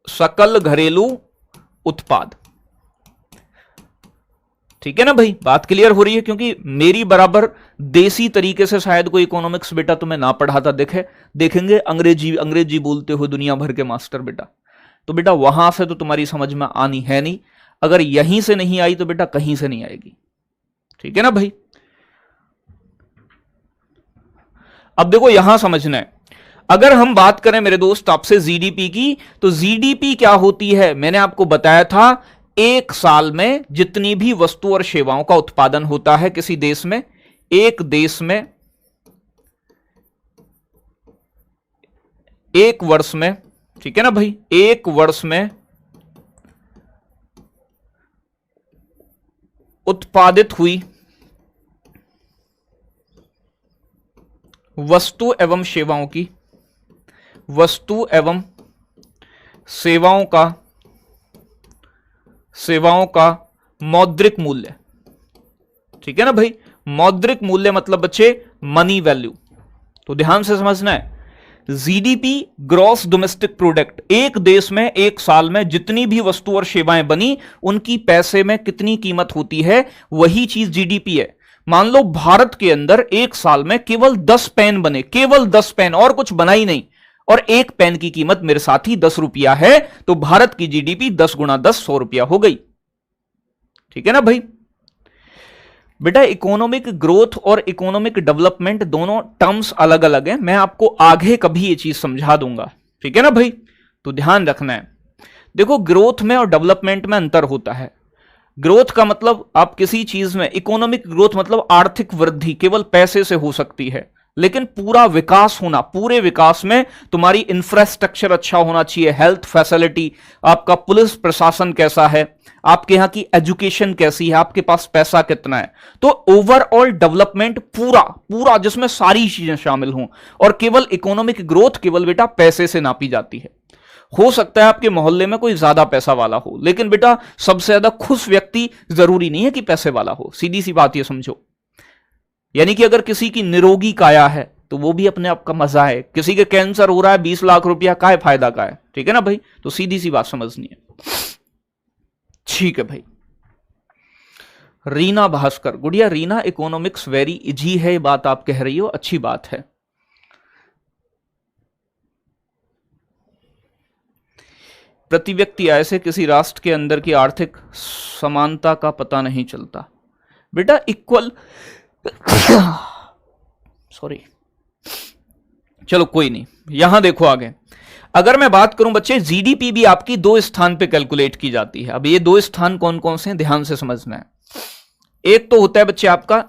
सकल घरेलू उत्पाद, ठीक है ना भाई, बात क्लियर हो रही है। क्योंकि मेरी बराबर देसी तरीके से शायद कोई इकोनॉमिक्स बेटा तुम्हें ना पढ़ाता देखेंगे अंग्रेजी बोलते हो दुनिया भर के मास्टर बेटा, तो बेटा वहां से तो तुम्हारी समझ में आनी है नहीं। अगर यहीं से नहीं आई तो बेटा कहीं से नहीं आएगी। ठीक है ना भाई। अब देखो यहां समझना है, अगर हम बात करें मेरे दोस्त आपसे जीडीपी की, तो जीडीपी क्या होती है, मैंने आपको बताया था एक साल में जितनी भी वस्तु और सेवाओं का उत्पादन होता है किसी देश में, एक देश में एक वर्ष में, ठीक है ना भाई, एक वर्ष में उत्पादित हुई वस्तु एवं सेवाओं का मौद्रिक मूल्य। ठीक है ना भाई, मौद्रिक मूल्य मतलब बच्चे मनी वैल्यू। तो ध्यान से समझना है, जीडीपी ग्रॉस डोमेस्टिक प्रोडक्ट, एक देश में एक साल में जितनी भी वस्तु और सेवाएं बनी उनकी पैसे में कितनी कीमत होती है, वही चीज जीडीपी है। मान लो भारत के अंदर एक साल में केवल 10 पेन बने, केवल 10 पेन, और कुछ बना ही नहीं, और एक पेन की कीमत मेरे साथी 10 रुपया है, तो भारत की जीडीपी 10 गुणा 10 100 रुपया हो गई। ठीक है ना भाई। बेटा इकोनॉमिक ग्रोथ और इकोनॉमिक डेवलपमेंट दोनों टर्म्स अलग अलग हैं, मैं आपको आगे कभी ये चीज समझा दूंगा। ठीक है ना भाई, तो ध्यान रखना है। देखो ग्रोथ में और डेवलपमेंट में अंतर होता है। ग्रोथ का मतलब आप किसी चीज में, इकोनॉमिक ग्रोथ मतलब आर्थिक वृद्धि केवल पैसे से हो सकती है, लेकिन पूरा विकास होना, पूरे विकास में तुम्हारी इंफ्रास्ट्रक्चर अच्छा होना चाहिए, हेल्थ फैसिलिटी, आपका पुलिस प्रशासन कैसा है, आपके यहां की एजुकेशन कैसी है, आपके पास पैसा कितना है। तो ओवरऑल डेवलपमेंट पूरा जिसमें सारी चीजें शामिल हों, और केवल इकोनॉमिक ग्रोथ केवल बेटा पैसे से नापी जाती है। हो सकता है आपके मोहल्ले में कोई ज्यादा पैसा वाला हो, लेकिन बेटा सबसे ज्यादा खुश व्यक्ति जरूरी नहीं है कि पैसे वाला हो, सीधी सी बात ये समझो। यानी कि अगर किसी की निरोगी काया है तो वो भी अपने आप का मजा है, किसी के कैंसर हो रहा है 20 लाख रुपया का है, फायदा का है। ठीक है ना भाई, तो सीधी सी बात समझनी है। ठीक है भाई। रीना भास्कर, गुड़िया रीना इकोनॉमिक्स वेरी इजी है, ये बात आप कह रही हो, अच्छी बात है। प्रति व्यक्ति आय से किसी राष्ट्र के अंदर की आर्थिक समानता का पता नहीं चलता। बेटा इक्वल सॉरी, चलो कोई नहीं, यहां देखो आगे। अगर मैं बात करूं बच्चे, जीडीपी भी आपकी दो स्थान पे कैलकुलेट की जाती है। अब ये दो स्थान कौन कौन से हैं, ध्यान से समझना है। एक तो होता है बच्चे आपका,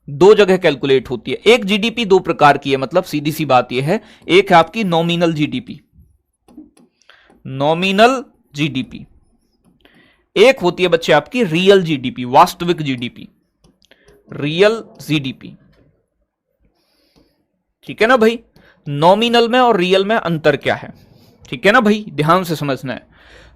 दो जगह कैलकुलेट होती है। एक जीडीपी दो प्रकार की है, मतलब सीधी सी बात यह है, एक है आपकी नॉमिनल जीडीपी, नॉमिनल जीडीपी, एक होती है बच्चे आपकी रियल जीडीपी, वास्तविक जीडीपी, रियल जीडीपी। ठीक है ना भाई, नॉमिनल में और रियल में अंतर क्या है, ठीक है ना भाई, ध्यान से समझना है।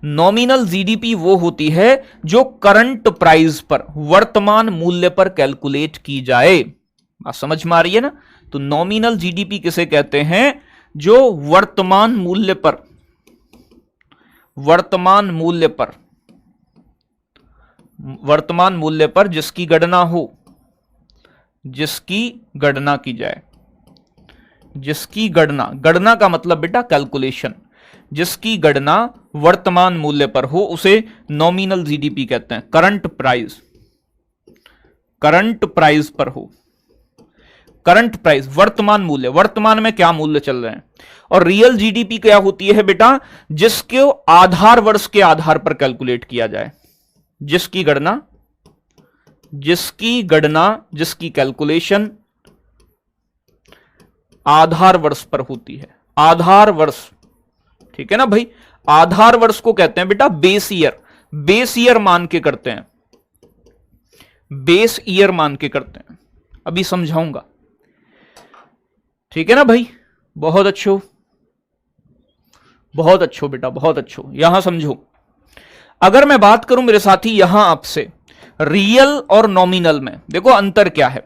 नॉमिनल जीडीपी वो होती है जो करंट प्राइस पर, वर्तमान मूल्य पर कैलकुलेट की जाए। बात समझ में आ रही है ना। तो नॉमिनल जीडीपी किसे कहते हैं, जो वर्तमान मूल्य पर, वर्तमान मूल्य पर जिसकी गणना हो, जिसकी गणना की जाए, जिसकी गणना का मतलब बेटा कैलकुलेशन, जिसकी गणना वर्तमान मूल्य पर हो उसे नॉमिनल जीडीपी कहते हैं। करंट प्राइस पर हो, करंट प्राइस वर्तमान मूल्य, वर्तमान में क्या मूल्य चल रहे हैं। और रियल जीडीपी क्या होती है बेटा, जिसके आधार वर्ष के आधार पर कैलकुलेट किया जाए, जिसकी कैलकुलेशन आधार वर्ष पर होती है। आधार वर्ष, ठीक है ना भाई, आधार वर्ष को कहते हैं बेटा बेस ईयर। बेस ईयर मान के करते हैं, बेस ईयर मान के करते हैं, अभी समझाऊंगा, ठीक है ना भाई। बहुत अच्छो, बहुत अच्छो बेटा, बहुत अच्छो। यहां समझो, अगर मैं बात करूं मेरे साथी यहां आपसे रियल और नॉमिनल में, देखो अंतर क्या है।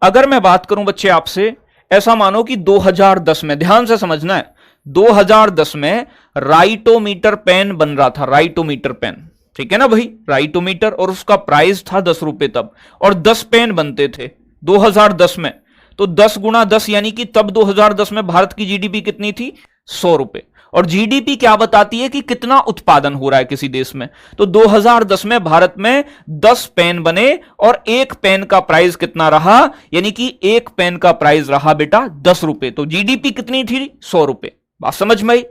अगर मैं बात करूं बच्चे आपसे, ऐसा मानो कि 2010 में, ध्यान से समझना है, 2010 में राइटोमीटर पेन बन रहा था, राइटोमीटर पेन, ठीक है ना भाई, राइटोमीटर, और उसका प्राइस था 10 रुपए तब, और 10 पेन बनते थे 2010 में। तो 10 गुणा 10 यानी कि तब 2010 में भारत की जीडीपी कितनी थी, 100 रुपए। और जीडीपी क्या बताती है कि कितना उत्पादन हो रहा है किसी देश में। तो 2010 में भारत में 10 पेन बने और एक पेन का प्राइस कितना रहा, यानी कि एक पेन का प्राइस रहा बेटा 10 रुपए। तो जीडीपी कितनी थी, 100 रुपए। बात समझ में आई।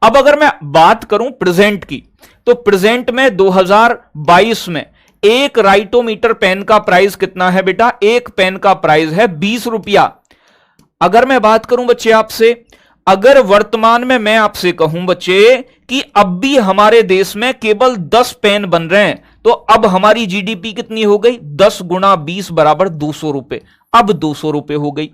अब अगर मैं बात करूं प्रेजेंट की, तो प्रेजेंट में 2022 में एक राइटोमीटर पेन का प्राइस कितना है बेटा, एक पेन का प्राइस है 20 रुपया। अगर मैं बात करूं बच्चे आपसे, अगर वर्तमान में मैं आपसे कहूं बच्चे कि अब भी हमारे देश में केवल 10 पेन बन रहे हैं, तो अब हमारी जीडीपी कितनी हो गई, 10 गुणा 20 बराबर 200 रुपए। अब 200 रुपए हो गई।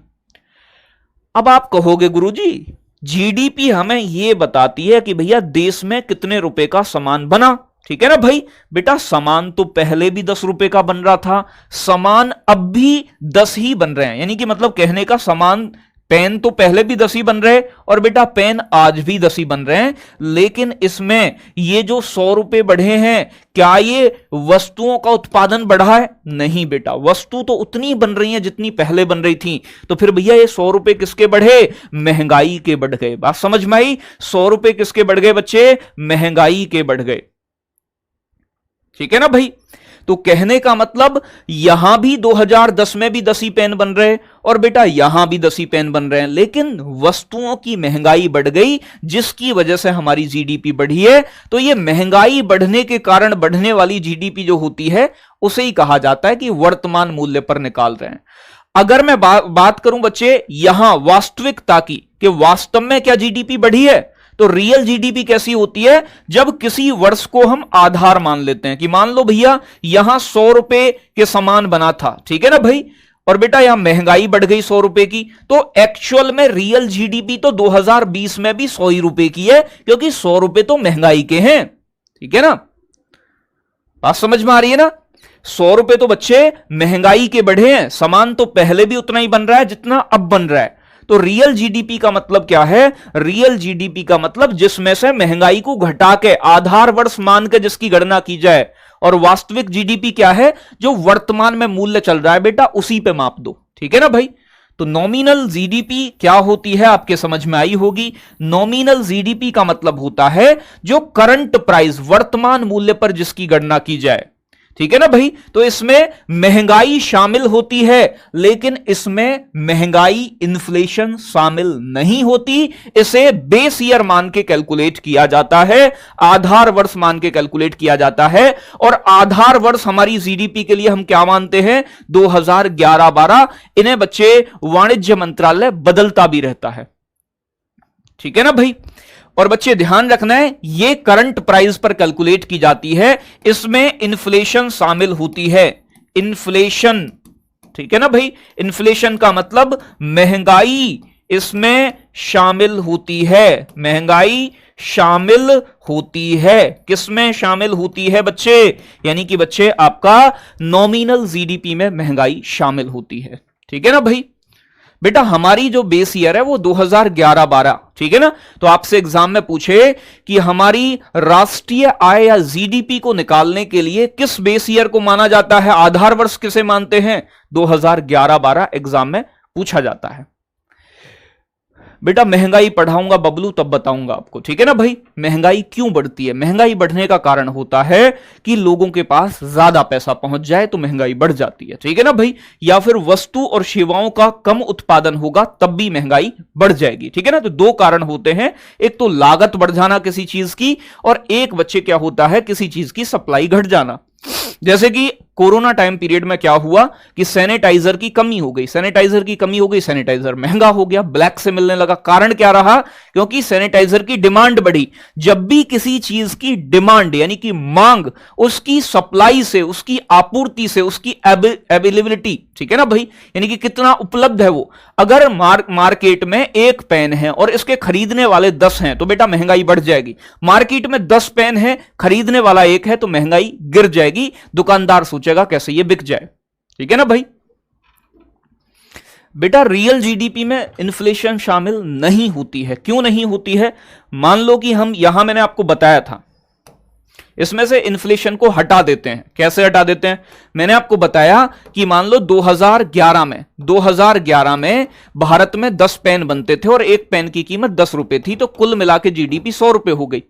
अब आप कहोगे गुरुजी जीडीपी हमें यह बताती है कि भैया देश में कितने रुपए का सामान बना, ठीक है ना भाई। बेटा सामान तो पहले भी 10 रुपए का बन रहा था, सामान अब भी 10 ही बन रहे हैं, यानी कि मतलब कहने का सामान, पेन तो पहले भी 10 ही बन रहे और बेटा पेन आज भी 10 ही बन रहे हैं। लेकिन इसमें ये जो 100 रुपए बढ़े हैं, क्या ये वस्तुओं का उत्पादन बढ़ा है? नहीं बेटा, वस्तु तो उतनी बन रही है जितनी पहले बन रही थी। तो फिर भैया ये 100 रुपए किसके बढ़े? महंगाई के बढ़ गए। बात समझ में आई? 100 रुपए किसके बढ़ गए बच्चे? महंगाई के बढ़ गए, ठीक है ना भाई। तो कहने का मतलब यहां भी 2010 में भी 10 ही पेन बन रहे और बेटा यहां भी 10 ही पेन बन रहे हैं, लेकिन वस्तुओं की महंगाई बढ़ गई जिसकी वजह से हमारी जीडीपी बढ़ी है। तो ये महंगाई बढ़ने के कारण बढ़ने वाली जीडीपी जो होती है उसे ही कहा जाता है कि वर्तमान मूल्य पर निकाल रहे हैं। अगर मैं बात करूं बच्चे यहां वास्तविकता की कि वास्तव में क्या जीडीपी बढ़ी है, तो रियल जीडीपी कैसी होती है? जब किसी वर्ष को हम आधार मान लेते हैं कि मान लो भैया यहां 100 रुपए के सामान बना था, ठीक है ना भाई, और बेटा यहां महंगाई बढ़ गई 100 रुपए की, तो एक्चुअल में रियल जीडीपी तो 2020 में भी 100 ही रुपए की है, क्योंकि 100 रुपए तो महंगाई के हैं, ठीक है ना। बात समझ में आ रही है ना? 100 रुपए तो बच्चे महंगाई के बढ़े हैं, सामान तो पहले भी उतना ही बन रहा है जितना अब बन रहा है। तो रियल जीडीपी का मतलब क्या है? रियल जीडीपी का मतलब जिसमें से महंगाई को घटा के आधार वर्ष मान के जिसकी गणना की जाए, और वास्तविक जीडीपी क्या है? जो वर्तमान में मूल्य चल रहा है बेटा उसी पे माप दो, ठीक है ना भाई। तो नॉमिनल जीडीपी क्या होती है आपके समझ में आई होगी। नॉमिनल जीडीपी का मतलब होता है जो करंट प्राइस वर्तमान मूल्य पर जिसकी गणना की जाए, ठीक है ना भाई। तो इसमें महंगाई शामिल होती है, लेकिन इसमें महंगाई इन्फ्लेशन शामिल नहीं होती। इसे बेस ईयर मान के कैलकुलेट किया जाता है, आधार वर्ष मान के कैलकुलेट किया जाता है। और आधार वर्ष हमारी जीडीपी के लिए हम क्या मानते हैं? 2011-12। इन्हें बच्चे वाणिज्य मंत्रालय बदलता भी रहता है, ठीक है ना भाई। और बच्चे ध्यान रखना है ये करंट प्राइस पर कैलकुलेट की जाती है, इसमें इन्फ्लेशन शामिल होती है। इन्फ्लेशन, ठीक है ना भाई। इन्फ्लेशन का मतलब महंगाई इसमें शामिल होती है, महंगाई शामिल होती है। किसमें शामिल होती है बच्चे? यानी कि बच्चे आपका नॉमिनल जीडीपी में महंगाई शामिल होती है, ठीक है ना भाई। बेटा हमारी जो बेस ईयर है वो 2011-12, ठीक है ना। तो आपसे एग्जाम में पूछे कि हमारी राष्ट्रीय आय या जीडीपी को निकालने के लिए किस बेस ईयर को माना जाता है, आधार वर्ष किसे मानते हैं? 2011-12 एग्जाम में पूछा जाता है। बेटा महंगाई पढ़ाऊंगा बबलू तब बताऊंगा आपको, ठीक है ना भाई। महंगाई क्यों बढ़ती है? महंगाई बढ़ने का कारण होता है कि लोगों के पास ज्यादा पैसा पहुंच जाए तो महंगाई बढ़ जाती है, ठीक है ना भाई। या फिर वस्तु और सेवाओं का कम उत्पादन होगा तब भी महंगाई बढ़ जाएगी, ठीक है ना। तो दो कारण होते हैं, एक तो लागत बढ़ जाना किसी चीज की, और एक बच्चे क्या होता है, किसी चीज की सप्लाई घट जाना। जैसे कि कोरोना टाइम पीरियड में क्या हुआ कि सैनिटाइजर की कमी हो गई, सैनिटाइजर की कमी हो गई, सैनिटाइजर महंगा हो गया, ब्लैक से मिलने लगा। कारण क्या रहा? क्योंकि सैनिटाइजर की डिमांड बढ़ी। जब भी किसी चीज की डिमांड यानी कि मांग उसकी सप्लाई से, उसकी आपूर्ति से, उसकी अवेलेबिलिटी, ठीक है ना भाई, यानी कि कितना उपलब्ध है वो, अगर मार्केट में एक पेन है और इसके खरीदने वाले 10 हैं तो बेटा महंगाई बढ़ जाएगी। मार्केट में 10 पेन है, खरीदने वाला एक है, तो महंगाई गिर जाएगी। दुकानदार सोचेगा कैसे ये बिक जाए, ठीक है ना भाई। बेटा रियल जीडीपी में इन्फ्लेशन शामिल नहीं होती है। क्यों नहीं होती है? मान लो कि हम यहां, मैंने आपको बताया था, इसमें से इन्फ्लेशन को हटा देते हैं। कैसे हटा देते हैं? मैंने आपको बताया कि मान लो 2011 में भारत में 10 पेन बनते थे और एक पेन की कीमत 10 रुपए थी, तो कुल मिला के जीडीपी 100 रुपए हो गई।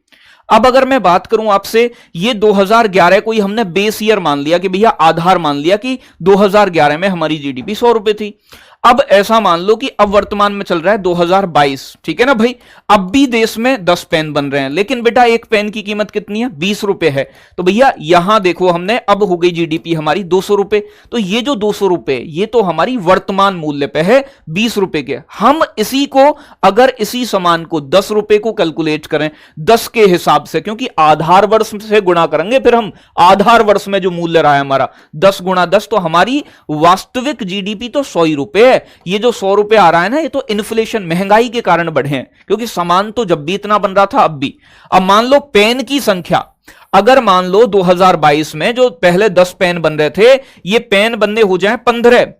अब अगर मैं बात करूं आपसे, ये 2011 को ही हमने बेस ईयर मान लिया कि भैया आधार मान लिया कि 2011 में हमारी जीडीपी 100 रुपए थी। अब ऐसा मान लो कि अब वर्तमान में चल रहा है 2022, ठीक है ना भाई। अब भी देश में 10 पेन बन रहे हैं, लेकिन बेटा एक पेन की कीमत कितनी है? 20 रुपए है। तो भैया यहां देखो, हमने अब हो गई जीडीपी हमारी 200 रुपए। तो ये जो 200 रुपए, ये तो हमारी वर्तमान मूल्य पे है 20 रुपए के। हम इसी को, अगर इसी सामान को 10 रुपए को कैलकुलेट करें 10 के हिसाब से, क्योंकि आधार वर्ष से गुणा करेंगे, फिर हम आधार वर्ष में जो मूल्य रहा है हमारा 10 गुणा 10, तो हमारी वास्तविक जीडीपी तो 100 ही रुपए। ये जो 100 रुपए आ रहा है ना, ये तो इन्फ्लेशन, महंगाई के कारण बढ़े हैं, क्योंकि सामान तो जब भी इतना बन रहा था अब भी। अब मान लो पेन की संख्या, अगर मान लो 2022 में जो पहले 10 पेन बन रहे थे, ये पेन बनने हो जाए 15,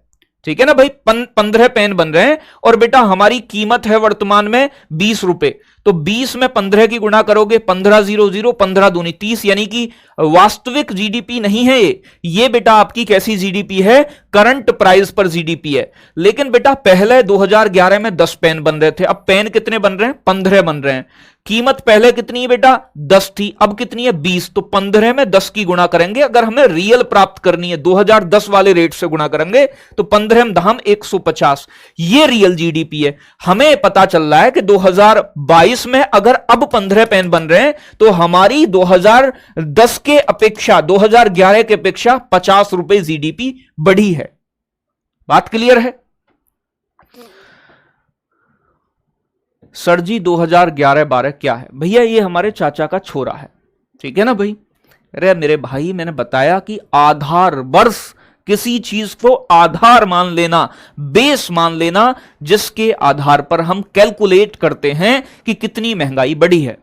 ठीक है ना भाई, 15 पेन बन रहे हैं, और बेटा हमारी कीमत है वर्तमान में 20 रुपए। तो 20 में 15 की गुणा करोगे, 15 0 0, 15 दूनी 30, यानी कि वास्तविक जीडीपी नहीं है ये बेटा आपकी कैसी जीडीपी है? करंट प्राइस पर जीडीपी है। लेकिन बेटा पहले 2011 में 10 पेन बन रहे थे, अब पेन कितने बन रहे हैं? 15 बन रहे हैं। कीमत पहले कितनी है बेटा? 10 थी, अब कितनी है? 20। तो 15 में 10 की गुणा करेंगे, अगर हमें रियल प्राप्त करनी है 2010 वाले रेट से गुणा करेंगे तो 15 में दाम 150। ये रियल जीडीपी है। हमें पता चल रहा है कि 2022 में अगर अब 15 पेन बन रहे हैं तो हमारी 2010 के अपेक्षा, 2011 के अपेक्षा 50 रुपए जीडीपी बढ़ी है। बात क्लियर है? सर जी 2011-12 क्या है? भैया ये हमारे चाचा का छोरा है, ठीक है ना भाई। अरे मेरे भाई, मैंने बताया कि आधार वर्ष, किसी चीज को आधार मान लेना, बेस मान लेना, जिसके आधार पर हम कैलकुलेट करते हैं कि कितनी महंगाई बढ़ी है,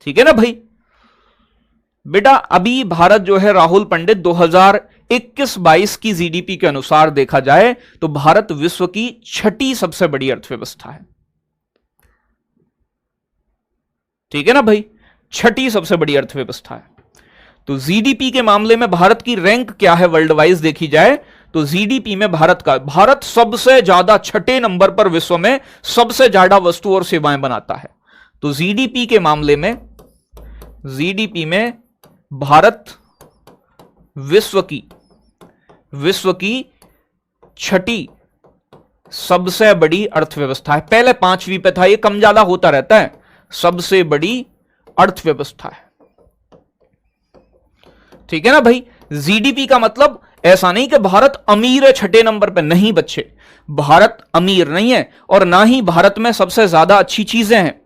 ठीक है ना भाई। बेटा अभी भारत जो है, राहुल पंडित, 2021-22 की जीडीपी के अनुसार देखा जाए तो भारत विश्व की 6ठी सबसे बड़ी अर्थव्यवस्था है, ठीक है ना भाई, 6ठी सबसे बड़ी अर्थव्यवस्था है। तो जीडीपी के मामले में भारत की रैंक क्या है वर्ल्ड वाइज देखी जाए तो जीडीपी में भारत सबसे ज्यादा 6ठे नंबर पर विश्व में सबसे ज्यादा वस्तु और सेवाएं बनाता है। तो जीडीपी के मामले में, जीडीपी में भारत विश्व की 6ठी सबसे बड़ी अर्थव्यवस्था है। पहले 5वीं पे था, ये कम ज्यादा होता रहता है। सबसे बड़ी अर्थव्यवस्था है, ठीक है ना भाई। जीडीपी का मतलब ऐसा नहीं कि भारत अमीर है 6ठे नंबर पे, नहीं बच्चे, भारत अमीर नहीं है और ना ही भारत में सबसे ज्यादा अच्छी चीजें हैं।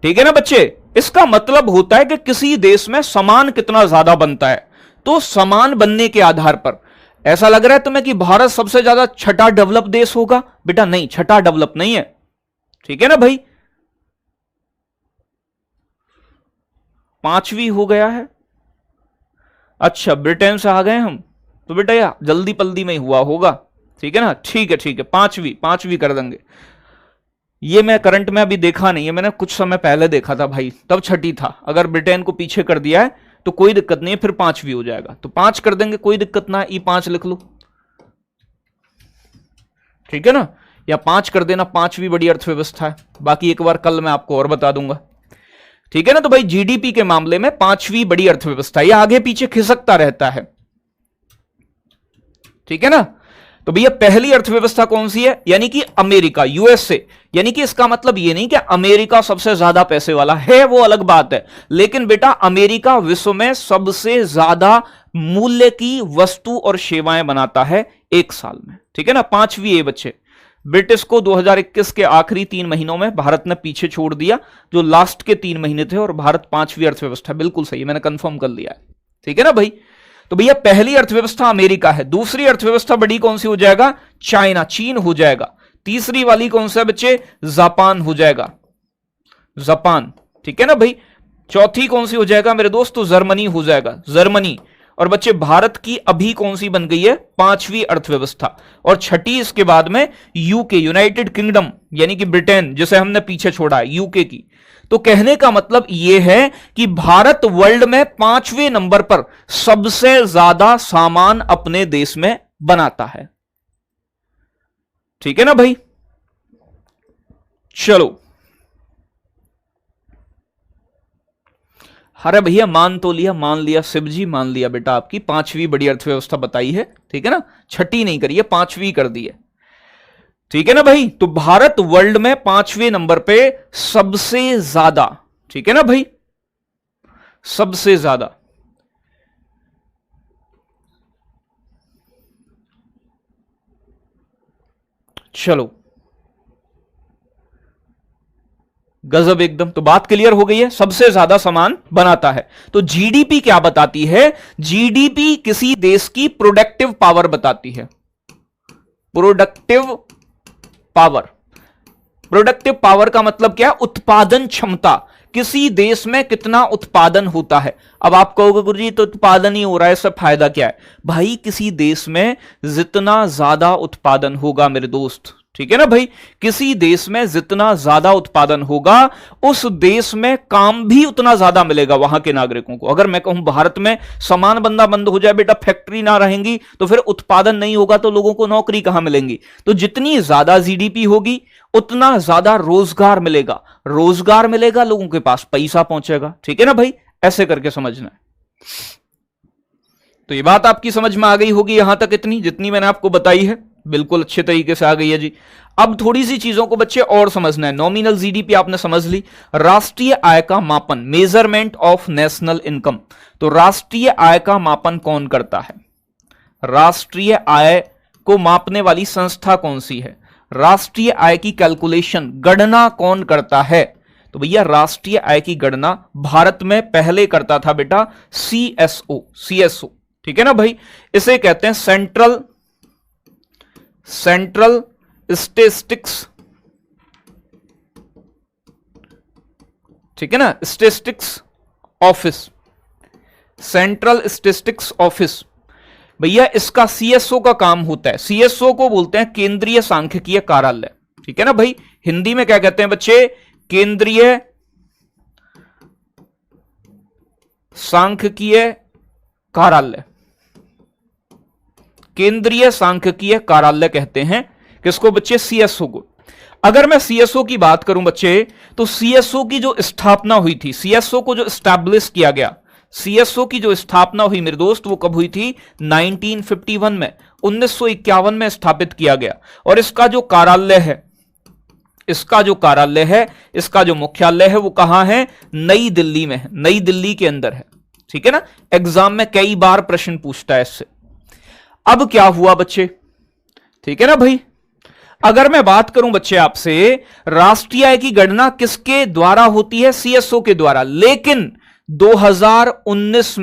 ठीक है ना बच्चे। इसका मतलब होता है कि किसी देश में सामान कितना ज्यादा बनता है, तो सामान बनने के आधार पर ऐसा लग रहा है तुम्हें कि भारत सबसे ज्यादा 6ठा डेवलप देश होगा। बेटा नहीं, 6ठा डेवलप नहीं है, ठीक है ना भाई। 5वीं हो गया है। अच्छा ब्रिटेन से आ गए हम, तो बेटा यार जल्दी पल्दी में ही हुआ होगा, ठीक है ना। ठीक है ठीक है, 5वीं कर देंगे। ये मैं करंट में अभी देखा नहीं है, मैंने कुछ समय पहले देखा था भाई, तब 6ठी था। अगर ब्रिटेन को पीछे कर दिया है तो कोई दिक्कत नहीं है, फिर 5 भी हो जाएगा, तो 5 कर देंगे, कोई दिक्कत ना है, E5 लिख लो, ठीक है ना, या 5 कर देना, 5वीं बड़ी अर्थव्यवस्था है। बाकी एक बार कल मैं आपको और बता दूंगा, ठीक है ना। तो भाई जीडीपी के मामले में 5वीं बड़ी अर्थव्यवस्था, यह आगे पीछे खिसकता रहता है, ठीक है ना। तो भैया पहली अर्थव्यवस्था कौन सी है, यानी कि अमेरिका, यूएसए, यानी कि इसका मतलब यह नहीं कि अमेरिका सबसे ज्यादा पैसे वाला है, वो अलग बात है, लेकिन बेटा अमेरिका विश्व में सबसे ज्यादा मूल्य की वस्तु और सेवाएं बनाता है एक साल में, ठीक है ना। 5वीं ए बच्चे, ब्रिटिश को 2021 के आखिरी 3 महीनों में भारत ने पीछे छोड़ दिया, जो लास्ट के 3 महीने थे, और भारत 5वीं अर्थव्यवस्था, बिल्कुल सही, मैंने कंफर्म कर लिया है, ठीक है ना भाई। तो भैया पहली अर्थव्यवस्था अमेरिका है, दूसरी अर्थव्यवस्था बड़ी कौन सी हो जाएगा, चाइना, चीन हो जाएगा, तीसरी वाली कौन सा बच्चे, जापान हो जाएगा, जापान, ठीक है ना भाई। चौथी कौन सी हो जाएगा मेरे दोस्त, तो जर्मनी हो जाएगा, जर्मनी। और बच्चे भारत की अभी कौन सी बन गई है, 5वीं अर्थव्यवस्था, और छठी इसके बाद में यूके, यूनाइटेड किंगडम, यानी कि ब्रिटेन, जिसे हमने पीछे छोड़ा है, यूके की। तो कहने का मतलब यह है कि भारत वर्ल्ड में 5वें नंबर पर सबसे ज्यादा सामान अपने देश में बनाता है, ठीक है ना भाई। चलो, अरे भैया मान तो लिया, मान लिया शिव जी, मान लिया बेटा, आपकी 5वीं बड़ी अर्थव्यवस्था बताई है, ठीक है ना, छठी नहीं करी है, 5वीं कर दी है, ठीक है ना भाई। तो भारत वर्ल्ड में 5वें नंबर पे सबसे ज्यादा, ठीक है ना भाई, सबसे ज्यादा। चलो गजब एकदम, तो बात क्लियर हो गई है, सबसे ज्यादा सामान बनाता है। तो जीडीपी क्या बताती है, जीडीपी किसी देश की प्रोडक्टिव पावर बताती है, प्रोडक्टिव पावर। प्रोडक्टिव पावर का मतलब क्या, उत्पादन क्षमता, किसी देश में कितना उत्पादन होता है। अब आप कहोगे गुरुजी तो उत्पादन ही हो रहा है, इससे फायदा क्या है, भाई किसी देश में जितना ज्यादा उत्पादन होगा मेरे दोस्त, ठीक है ना भाई, किसी देश में जितना ज्यादा उत्पादन होगा उस देश में काम भी उतना ज्यादा मिलेगा वहां के नागरिकों को। अगर मैं कहूं भारत में सामान बनना बंद हो जाए बेटा, फैक्ट्री ना रहेंगी तो फिर उत्पादन नहीं होगा, तो लोगों को नौकरी कहां मिलेंगी। तो जितनी ज्यादा जीडीपी होगी उतना ज्यादा रोजगार मिलेगा, रोजगार मिलेगा लोगों के पास पैसा पहुंचेगा, ठीक है ना भाई, ऐसे करके समझना है। तो ये बात आपकी समझ में आ गई होगी यहां तक, इतनी जितनी मैंने आपको बताई है, बिल्कुल अच्छे तरीके से आ गई है जी। अब थोड़ी सी चीजों को बच्चे और समझना है। नॉमिनल जीडीपी आपने समझ ली, राष्ट्रीय आय का मापन, मेजरमेंट ऑफ नेशनल इनकम। तो राष्ट्रीय आय का मापन कौन करता है, राष्ट्रीय आय को मापने वाली संस्था कौन सी है, राष्ट्रीय आय की कैलकुलेशन, गणना कौन करता है। तो भैया राष्ट्रीय आय की गणना भारत में पहले करता था बेटा सीएसओ, सीएसओ, ठीक है ना भाई, इसे कहते हैं सेंट्रल स्टेटिस्टिक्स, ठीक है ना, statistics office, central statistics office. भैया इसका सीएसओ का काम होता है, सीएसओ को बोलते हैं केंद्रीय सांख्यिकीय कार्यालय, ठीक है ना भाई, हिंदी में क्या कहते हैं बच्चे, केंद्रीय सांख्यिकीय कार्यालय, केंद्रीय सांख्यिकीय कार्यालय कहते हैं किसको बच्चे, सीएसओ को। अगर मैं सीएसओ की बात करूं बच्चे, तो सीएसओ की जो स्थापना हुई थी, सीएसओ को जो एस्टैब्लिश किया गया, सीएसओ की जो स्थापना हुई मेरे दोस्त, वो कब हुई थी, 1951 में, 1951 में स्थापित किया गया। और इसका जो कार्यालय है, इसका जो कार्यालय है, इसका जो मुख्यालय है वो कहां है, नई दिल्ली में है, नई दिल्ली के अंदर है, ठीक है ना। एग्जाम में कई बार प्रश्न पूछता है इससे। अब क्या हुआ बच्चे, ठीक है ना भाई, अगर मैं बात करूं बच्चे आपसे, राष्ट्रीय आय की गणना किसके द्वारा होती है, सीएसओ के द्वारा, लेकिन 2019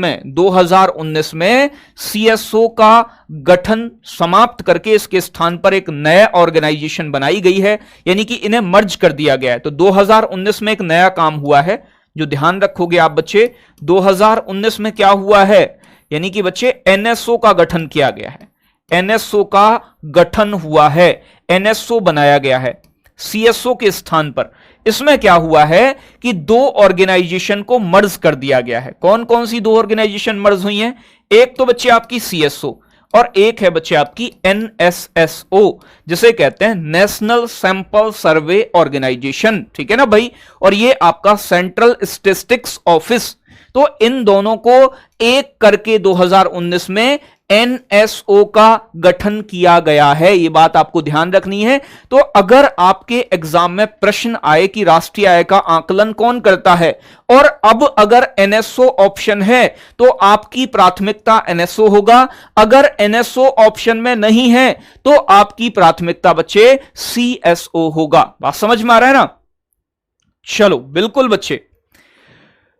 में सीएसओ का गठन समाप्त करके इसके स्थान पर एक नया ऑर्गेनाइजेशन बनाई गई है, यानी कि इन्हें मर्ज कर दिया गया है। तो 2019 में एक नया काम हुआ है, जो ध्यान रखोगे आप बच्चे, 2019 में क्या हुआ है, यानी कि बच्चे एनएसओ का गठन किया गया है, एनएसओ का गठन हुआ है, एनएसओ बनाया गया है सीएसओ के स्थान पर। इसमें क्या हुआ है कि दो ऑर्गेनाइजेशन को मर्ज कर दिया गया है। कौन कौन सी दो ऑर्गेनाइजेशन मर्ज हुई हैं? एक तो बच्चे आपकी सीएसओ और एक है बच्चे आपकी एनएसएसओ, जिसे कहते हैं नेशनल सैंपल सर्वे ऑर्गेनाइजेशन। ठीक है ना भाई, और ये आपका सेंट्रल स्टैटिस्टिक्स ऑफिस। तो इन दोनों को एक करके 2019 में एनएसओ का गठन किया गया है। यह बात आपको ध्यान रखनी है। तो अगर आपके एग्जाम में प्रश्न आए कि राष्ट्रीय आय का आकलन कौन करता है, और अब अगर एनएसओ ऑप्शन है तो आपकी प्राथमिकता एनएसओ होगा, अगर एनएसओ ऑप्शन में नहीं है तो आपकी प्राथमिकता बच्चे सीएसओ होगा। बात समझ में आ रहा है ना? चलो बिल्कुल बच्चे।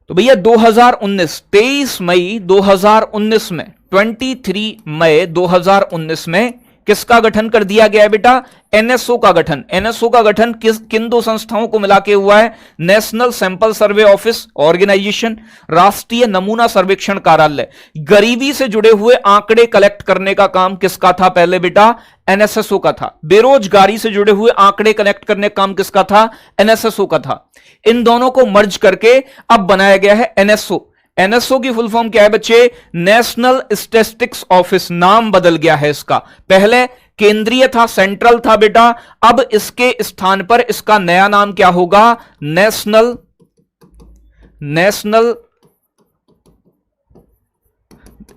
तो भैया 2019 23 मई 2019 में 23 मई 2019 में किसका गठन कर दिया गया है बेटा? एनएसओ का गठन। एनएसओ का गठन किन दो संस्थाओं को मिला के हुआ है? National Sample Survey Office organisation, राष्ट्रीय नमूना सर्वेक्षण कार्यालय। गरीबी से जुड़े हुए आंकड़े कलेक्ट करने का काम किसका था पहले बेटा? एनएसएसओ का था। बेरोजगारी से जुड़े हुए आंकड़े कलेक्ट करने का काम किसका था? एनएसएसओ का था। इन दोनों को मर्ज करके अब बनाया गया है एनएसओ। एनएसओ की फुल फॉर्म क्या है बच्चे? National statistics office. नाम बदल गया है इसका। पहले केंद्रीय था, सेंट्रल था बेटा, अब इसके स्थान पर इसका नया नाम क्या होगा? National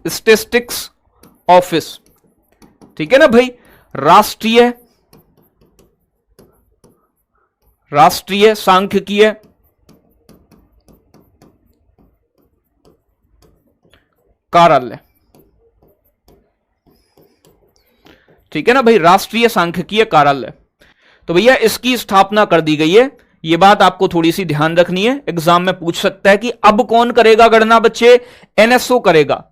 statistics office. ठीक है ना भाई? राष्ट्रीय सांख्यिकीय कार्यालय। ठीक है ना भाई? राष्ट्रीय सांख्यिकीय कार्यालय। तो भैया इसकी स्थापना कर दी गई है। यह बात आपको थोड़ी सी ध्यान रखनी है, एग्जाम में पूछ सकता है कि अब कौन करेगा गणना बच्चे? एनएसओ करेगा।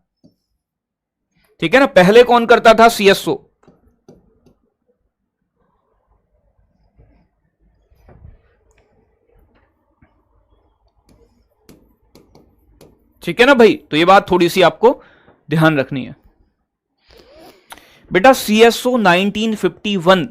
ठीक है ना? पहले कौन करता था? सीएसओ। ठीक है ना भाई? तो ये बात थोड़ी सी आपको ध्यान रखनी है बेटा। सीएसओ 1951।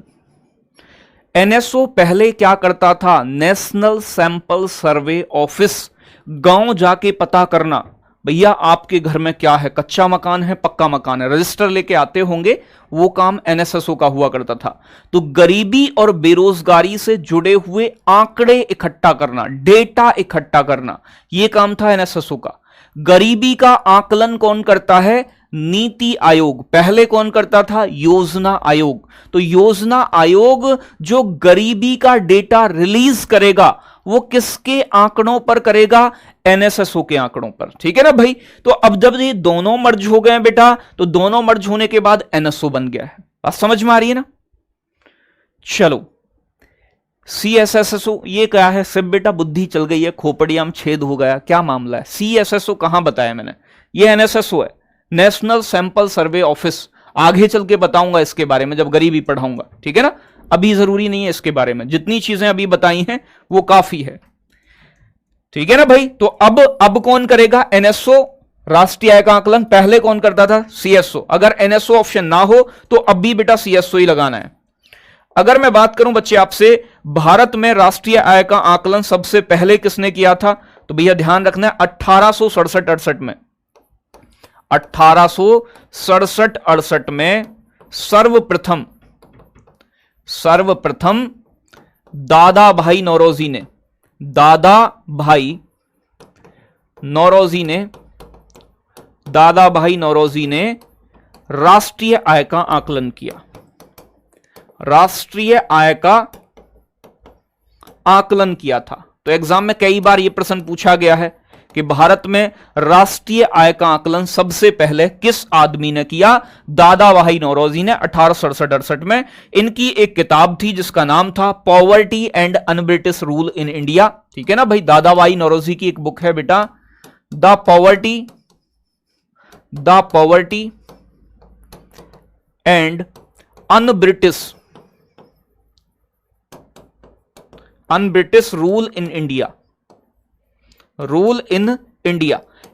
एनएसओ पहले क्या करता था? National Sample Survey office. गांव जाके पता करना भैया आपके घर में क्या है, कच्चा मकान है, पक्का मकान है, रजिस्टर लेके आते होंगे, वो काम एनएसएसओ का हुआ करता था। तो गरीबी और बेरोजगारी से जुड़े हुए आंकड़े इकट्ठा करना, डेटा इकट्ठा करना, यह काम था एनएसएसओ का। गरीबी का आकलन कौन करता है? नीति आयोग। पहले कौन करता था? योजना आयोग। तो योजना आयोग जो गरीबी का डेटा रिलीज करेगा वो किसके आंकड़ों पर करेगा? एनएसएसओ के आंकड़ों पर। ठीक है ना भाई? तो अब जब ये दोनों मर्ज हो गए बेटा, तो दोनों मर्ज होने के बाद एनएसओ बन गया है। बात समझ में आ रही है ना? चलो सीएसएसओ ये क्या है? सिर्फ बेटा बुद्धि चल गई है, खोपड़िया में छेद हो गया, क्या मामला है? सीएसएसओ कहां बताया मैंने? ये एनएसएसओ है, नेशनल सैंपल सर्वे ऑफिस। आगे चल के बताऊंगा इसके बारे में जब गरीबी पढ़ाऊंगा। ठीक है ना? अभी जरूरी नहीं है इसके बारे में, जितनी चीजें अभी बताई हैं वो काफी है। ठीक है ना भाई? तो अब कौन करेगा? एनएसओ, राष्ट्रीय आय का आकलन। पहले कौन करता था? सीएसओ। अगर एनएसओ ऑप्शन ना हो तो अब भी बेटा सीएसओ ही लगाना है। अगर मैं बात करूं बच्चे आपसे, भारत में राष्ट्रीय आय का आकलन सबसे पहले किसने किया था? तो भैया ध्यान रखना है 1867-68 में। 1867-68 में सर्वप्रथम दादा भाई नौरोजी ने राष्ट्रीय आय का आकलन किया। राष्ट्रीय आय का आकलन किया था। तो एग्जाम में कई बार यह प्रश्न पूछा गया है कि भारत में राष्ट्रीय आय का आकलन सबसे पहले किस आदमी ने किया? दादा भाई नौरोजी ने 1867-68 में। इनकी एक किताब थी जिसका नाम था poverty and un-British rule in India. ठीक है ना भाई? दादा भाई नौरोजी की एक बुक है बेटा, the poverty and un-British rule in India.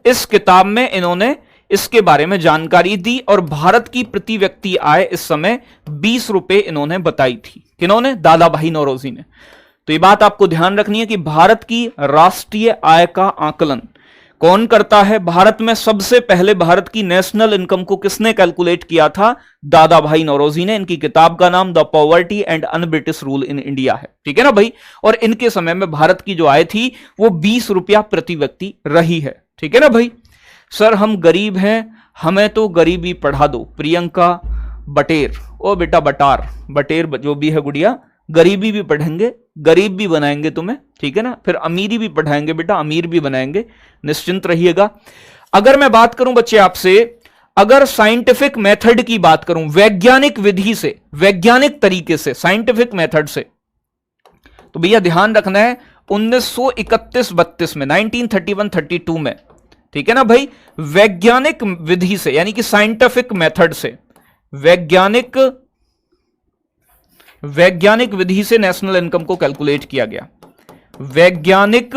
इस किताब में इन्होंने इसके बारे में जानकारी दी और भारत की प्रति व्यक्ति आय इस समय 20 रुपए इन्होंने बताई थी। किन्होंने? दादा भाई नौरोजी ने। तो ये बात आपको ध्यान रखनी है कि भारत की राष्ट्रीय आय का आकलन कौन करता है? भारत में सबसे पहले भारत की नेशनल इनकम को किसने कैलकुलेट किया था? दादा भाई नौरोजी ने। इनकी किताब का नाम the poverty and un British rule in India है, ठीक है ना भाई। और इनके समय में भारत की जो आय थी वो 20 रुपया प्रति व्यक्ति रही है, ठीक है ना भाई। सर हम गरीब हैं, हमें तो गरीबी पढ़ा दो। प्रियंका बटेर, ओ बेटा बटार बटेर जो भी है गुड़िया, गरीबी भी पढ़ेंगे, गरीब भी बनाएंगे तुम्हें, ठीक है ना। फिर अमीरी भी पढ़ाएंगे बेटा, अमीर भी बनाएंगे, निश्चिंत रहिएगा। अगर मैं बात करूं बच्चे आपसे, अगर साइंटिफिक मेथड की बात करूं, वैज्ञानिक विधि से, वैज्ञानिक तरीके से, साइंटिफिक मेथड से, तो भैया ध्यान रखना है 1931-32 में, 1931-32 में, ठीक है ना भाई, वैज्ञानिक विधि से यानी कि साइंटिफिक मेथड से, वैज्ञानिक विधि से नेशनल इनकम को कैलकुलेट किया गया। वैज्ञानिक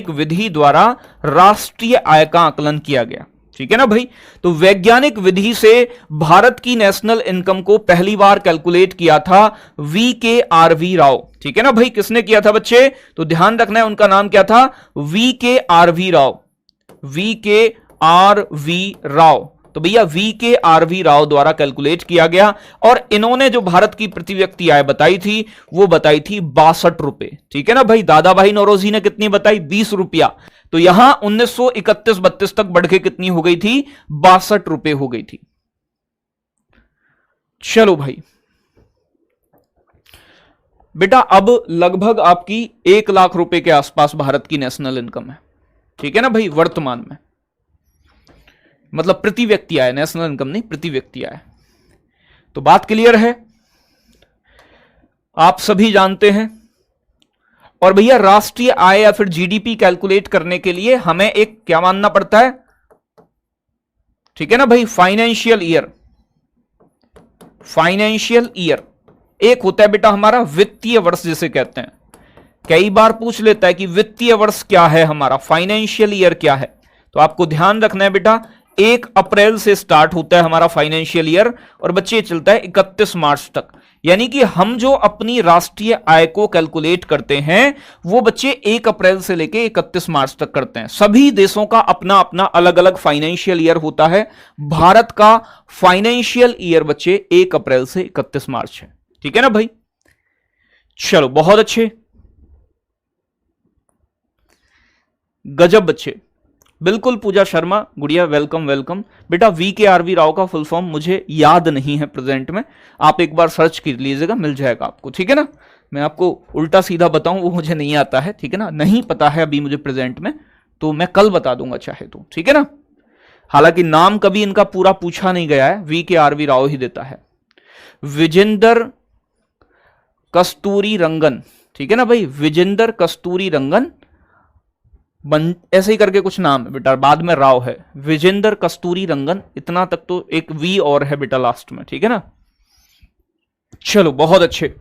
विधि द्वारा राष्ट्रीय आय का आकलन किया गया, ठीक है ना भाई। तो वैज्ञानिक विधि से भारत की नेशनल इनकम को पहली बार कैलकुलेट किया था VKRV राव, ठीक है ना भाई। किसने किया था बच्चे? तो ध्यान रखना है उनका नाम क्या था? VKRV Rao, VKRV Rao. तो भैया VKRV राव द्वारा कैलकुलेट किया गया और इन्होंने जो भारत की प्रति व्यक्ति आय बताई थी वो बताई थी 62 रुपए, ठीक है ना भाई। दादा भाई नौरोजी ने कितनी बताई? 20 रुपया। तो यहां 1931-32 तक बढ़ के कितनी हो गई थी? 62 रुपए हो गई थी। चलो भाई बेटा, अब लगभग आपकी 1 लाख रुपए के आसपास भारत की नेशनल इनकम है, ठीक है ना भाई, वर्तमान में। मतलब प्रति व्यक्ति आय, नेशनल इनकम नहीं, प्रति व्यक्ति आय। तो बात क्लियर है, आप सभी जानते हैं। और भैया राष्ट्रीय आय या फिर जीडीपी कैलकुलेट करने के लिए हमें एक क्या मानना पड़ता है, ठीक है ना भाई, फाइनेंशियल ईयर। फाइनेंशियल ईयर एक होता है बेटा हमारा वित्तीय वर्ष जिसे कहते हैं। कई बार पूछ लेता है कि वित्तीय वर्ष क्या है हमारा, फाइनेंशियल ईयर क्या है। तो आपको ध्यान रखना है बेटा 1 अप्रैल से स्टार्ट होता है हमारा फाइनेंशियल ईयर और बच्चे चलता है 31 मार्च तक। यानी कि हम जो अपनी राष्ट्रीय आय को कैलकुलेट करते हैं वो बच्चे 1 अप्रैल से लेके 31 मार्च तक करते हैं। सभी देशों का अपना अपना अलग अलग फाइनेंशियल ईयर होता है। भारत का फाइनेंशियल ईयर बच्चे 1 अप्रैल से 31 मार्च है, ठीक है ना भाई। चलो बहुत अच्छे, गजब बच्चे, बिल्कुल। पूजा शर्मा गुड़िया वेलकम वेलकम बेटा। VKRV राव का फुल फॉर्म मुझे याद नहीं है प्रेजेंट में, आप एक बार सर्च कर लीजिएगा, मिल जाएगा आपको, ठीक है ना। मैं आपको उल्टा सीधा बताऊं वो मुझे नहीं आता है, ठीक है ना, नहीं पता है अभी मुझे प्रेजेंट में, तो मैं कल बता दूंगा चाहे तो, ठीक है ना। हालांकि नाम कभी इनका पूरा पूछा नहीं गया है, VKRV राव ही देता है। विजेंदर कस्तूरी रंगन, ठीक है ना भाई, विजेंदर कस्तूरी रंगन, ऐसे ही करके कुछ नाम है बेटा, बाद में राव है। विजेंदर कस्तूरी रंगन, इतना तक तो एक वी और है बेटा लास्ट में, ठीक है ना। चलो बहुत अच्छे।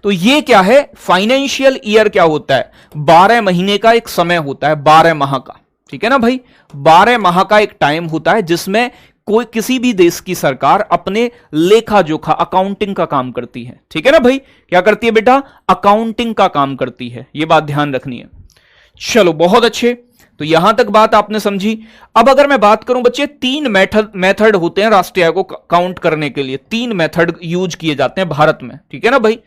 तो ये क्या है, फाइनेंशियल ईयर क्या होता है? 12 महीने का एक समय होता है, 12 माह का, ठीक है ना भाई। 12 माह का एक टाइम होता है जिसमें कोई किसी भी देश की सरकार अपने लेखा जोखा अकाउंटिंग का काम करती है, ठीक है ना भाई। क्या करती है बेटा? अकाउंटिंग का काम करती है, यह बात ध्यान रखनी है। चलो बहुत अच्छे, तो यहां तक बात आपने समझी। अब अगर मैं बात करूं बच्चे, 3 मेथड होते हैं राष्ट्रीय आय को काउंट करने के लिए, 3 मेथड यूज किए जाते हैं भारत में, ठीक है ना भाई।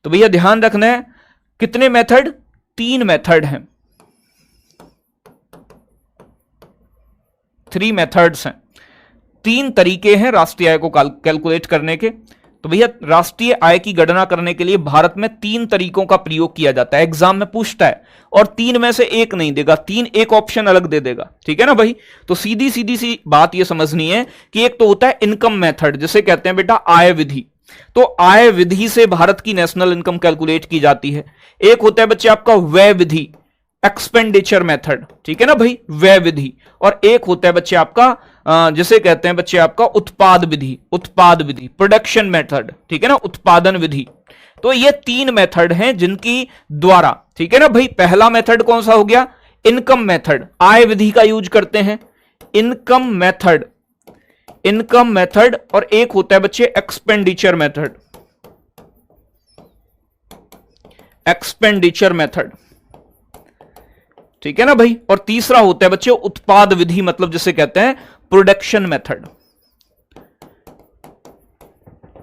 तो भैया ध्यान रखना है, कितने मेथड? 3 मेथड हैं, 3 मेथड्स हैं, 3 तरीके हैं राष्ट्रीय आय को कैलकुलेट करने के। तो भैया राष्ट्रीय आय की गणना करने के लिए भारत में 3 तरीकों का प्रयोग किया जाता है। एग्जाम में पूछता है और 3 में से एक नहीं देगा, 3 एक ऑप्शन अलग दे देगा, ठीक है ना भाई। तो सीधी सी बात यह समझनी है कि एक तो होता है इनकम मेथड जिसे कहते हैं बेटा आय विधि। तो आय विधि से भारत की नेशनल इनकम कैलकुलेट की जाती है। एक होता है बच्चे आपका व्यय विधि, एक्सपेंडिचर मेथड, ठीक है ना भाई, व्यय विधि। और एक होता है बच्चे आपका जिसे कहते हैं बच्चे आपका उत्पाद विधि, प्रोडक्शन मेथड, ठीक है ना, उत्पादन विधि। तो ये 3 मेथड हैं जिनकी द्वारा, ठीक है ना भाई। पहला मेथड कौन सा हो गया? इनकम मेथड, आय विधि का यूज करते हैं, इनकम मेथड। और एक होता है बच्चे एक्सपेंडिचर मेथड, एक्सपेंडिचर मेथड, ठीक है ना भाई। और तीसरा होता है बच्चे उत्पाद विधि, मतलब जिसे कहते हैं प्रोडक्शन मेथड,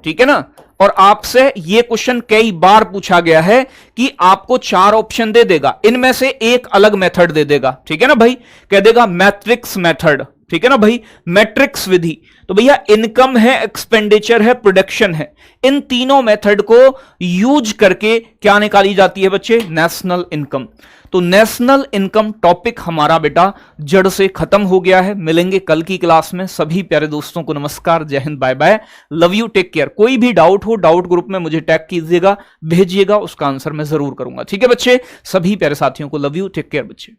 ठीक है ना। और आपसे यह क्वेश्चन कई बार पूछा गया है कि आपको 4 ऑप्शन दे देगा, इनमें से एक अलग मेथड दे देगा, ठीक है ना भाई। कह देगा मैट्रिक्स मेथड, ठीक है ना भाई, मैट्रिक्स विधि। तो भैया इनकम है, एक्सपेंडिचर है, प्रोडक्शन है, इन तीनों मेथड को यूज करके क्या निकाली जाती है बच्चे, नेशनल इनकम। तो नेशनल इनकम टॉपिक हमारा बेटा जड़ से खत्म हो गया है। मिलेंगे कल की क्लास में। सभी प्यारे दोस्तों को नमस्कार, Jai Hind, bye bye, love you, take care. कोई भी डाउट हो डाउट ग्रुप में मुझे टैग कीजिएगा, भेजिएगा, उसका आंसर मैं जरूर करूंगा, ठीक है बच्चे। सभी प्यारे साथियों को लव यू, टेक केयर बच्चे।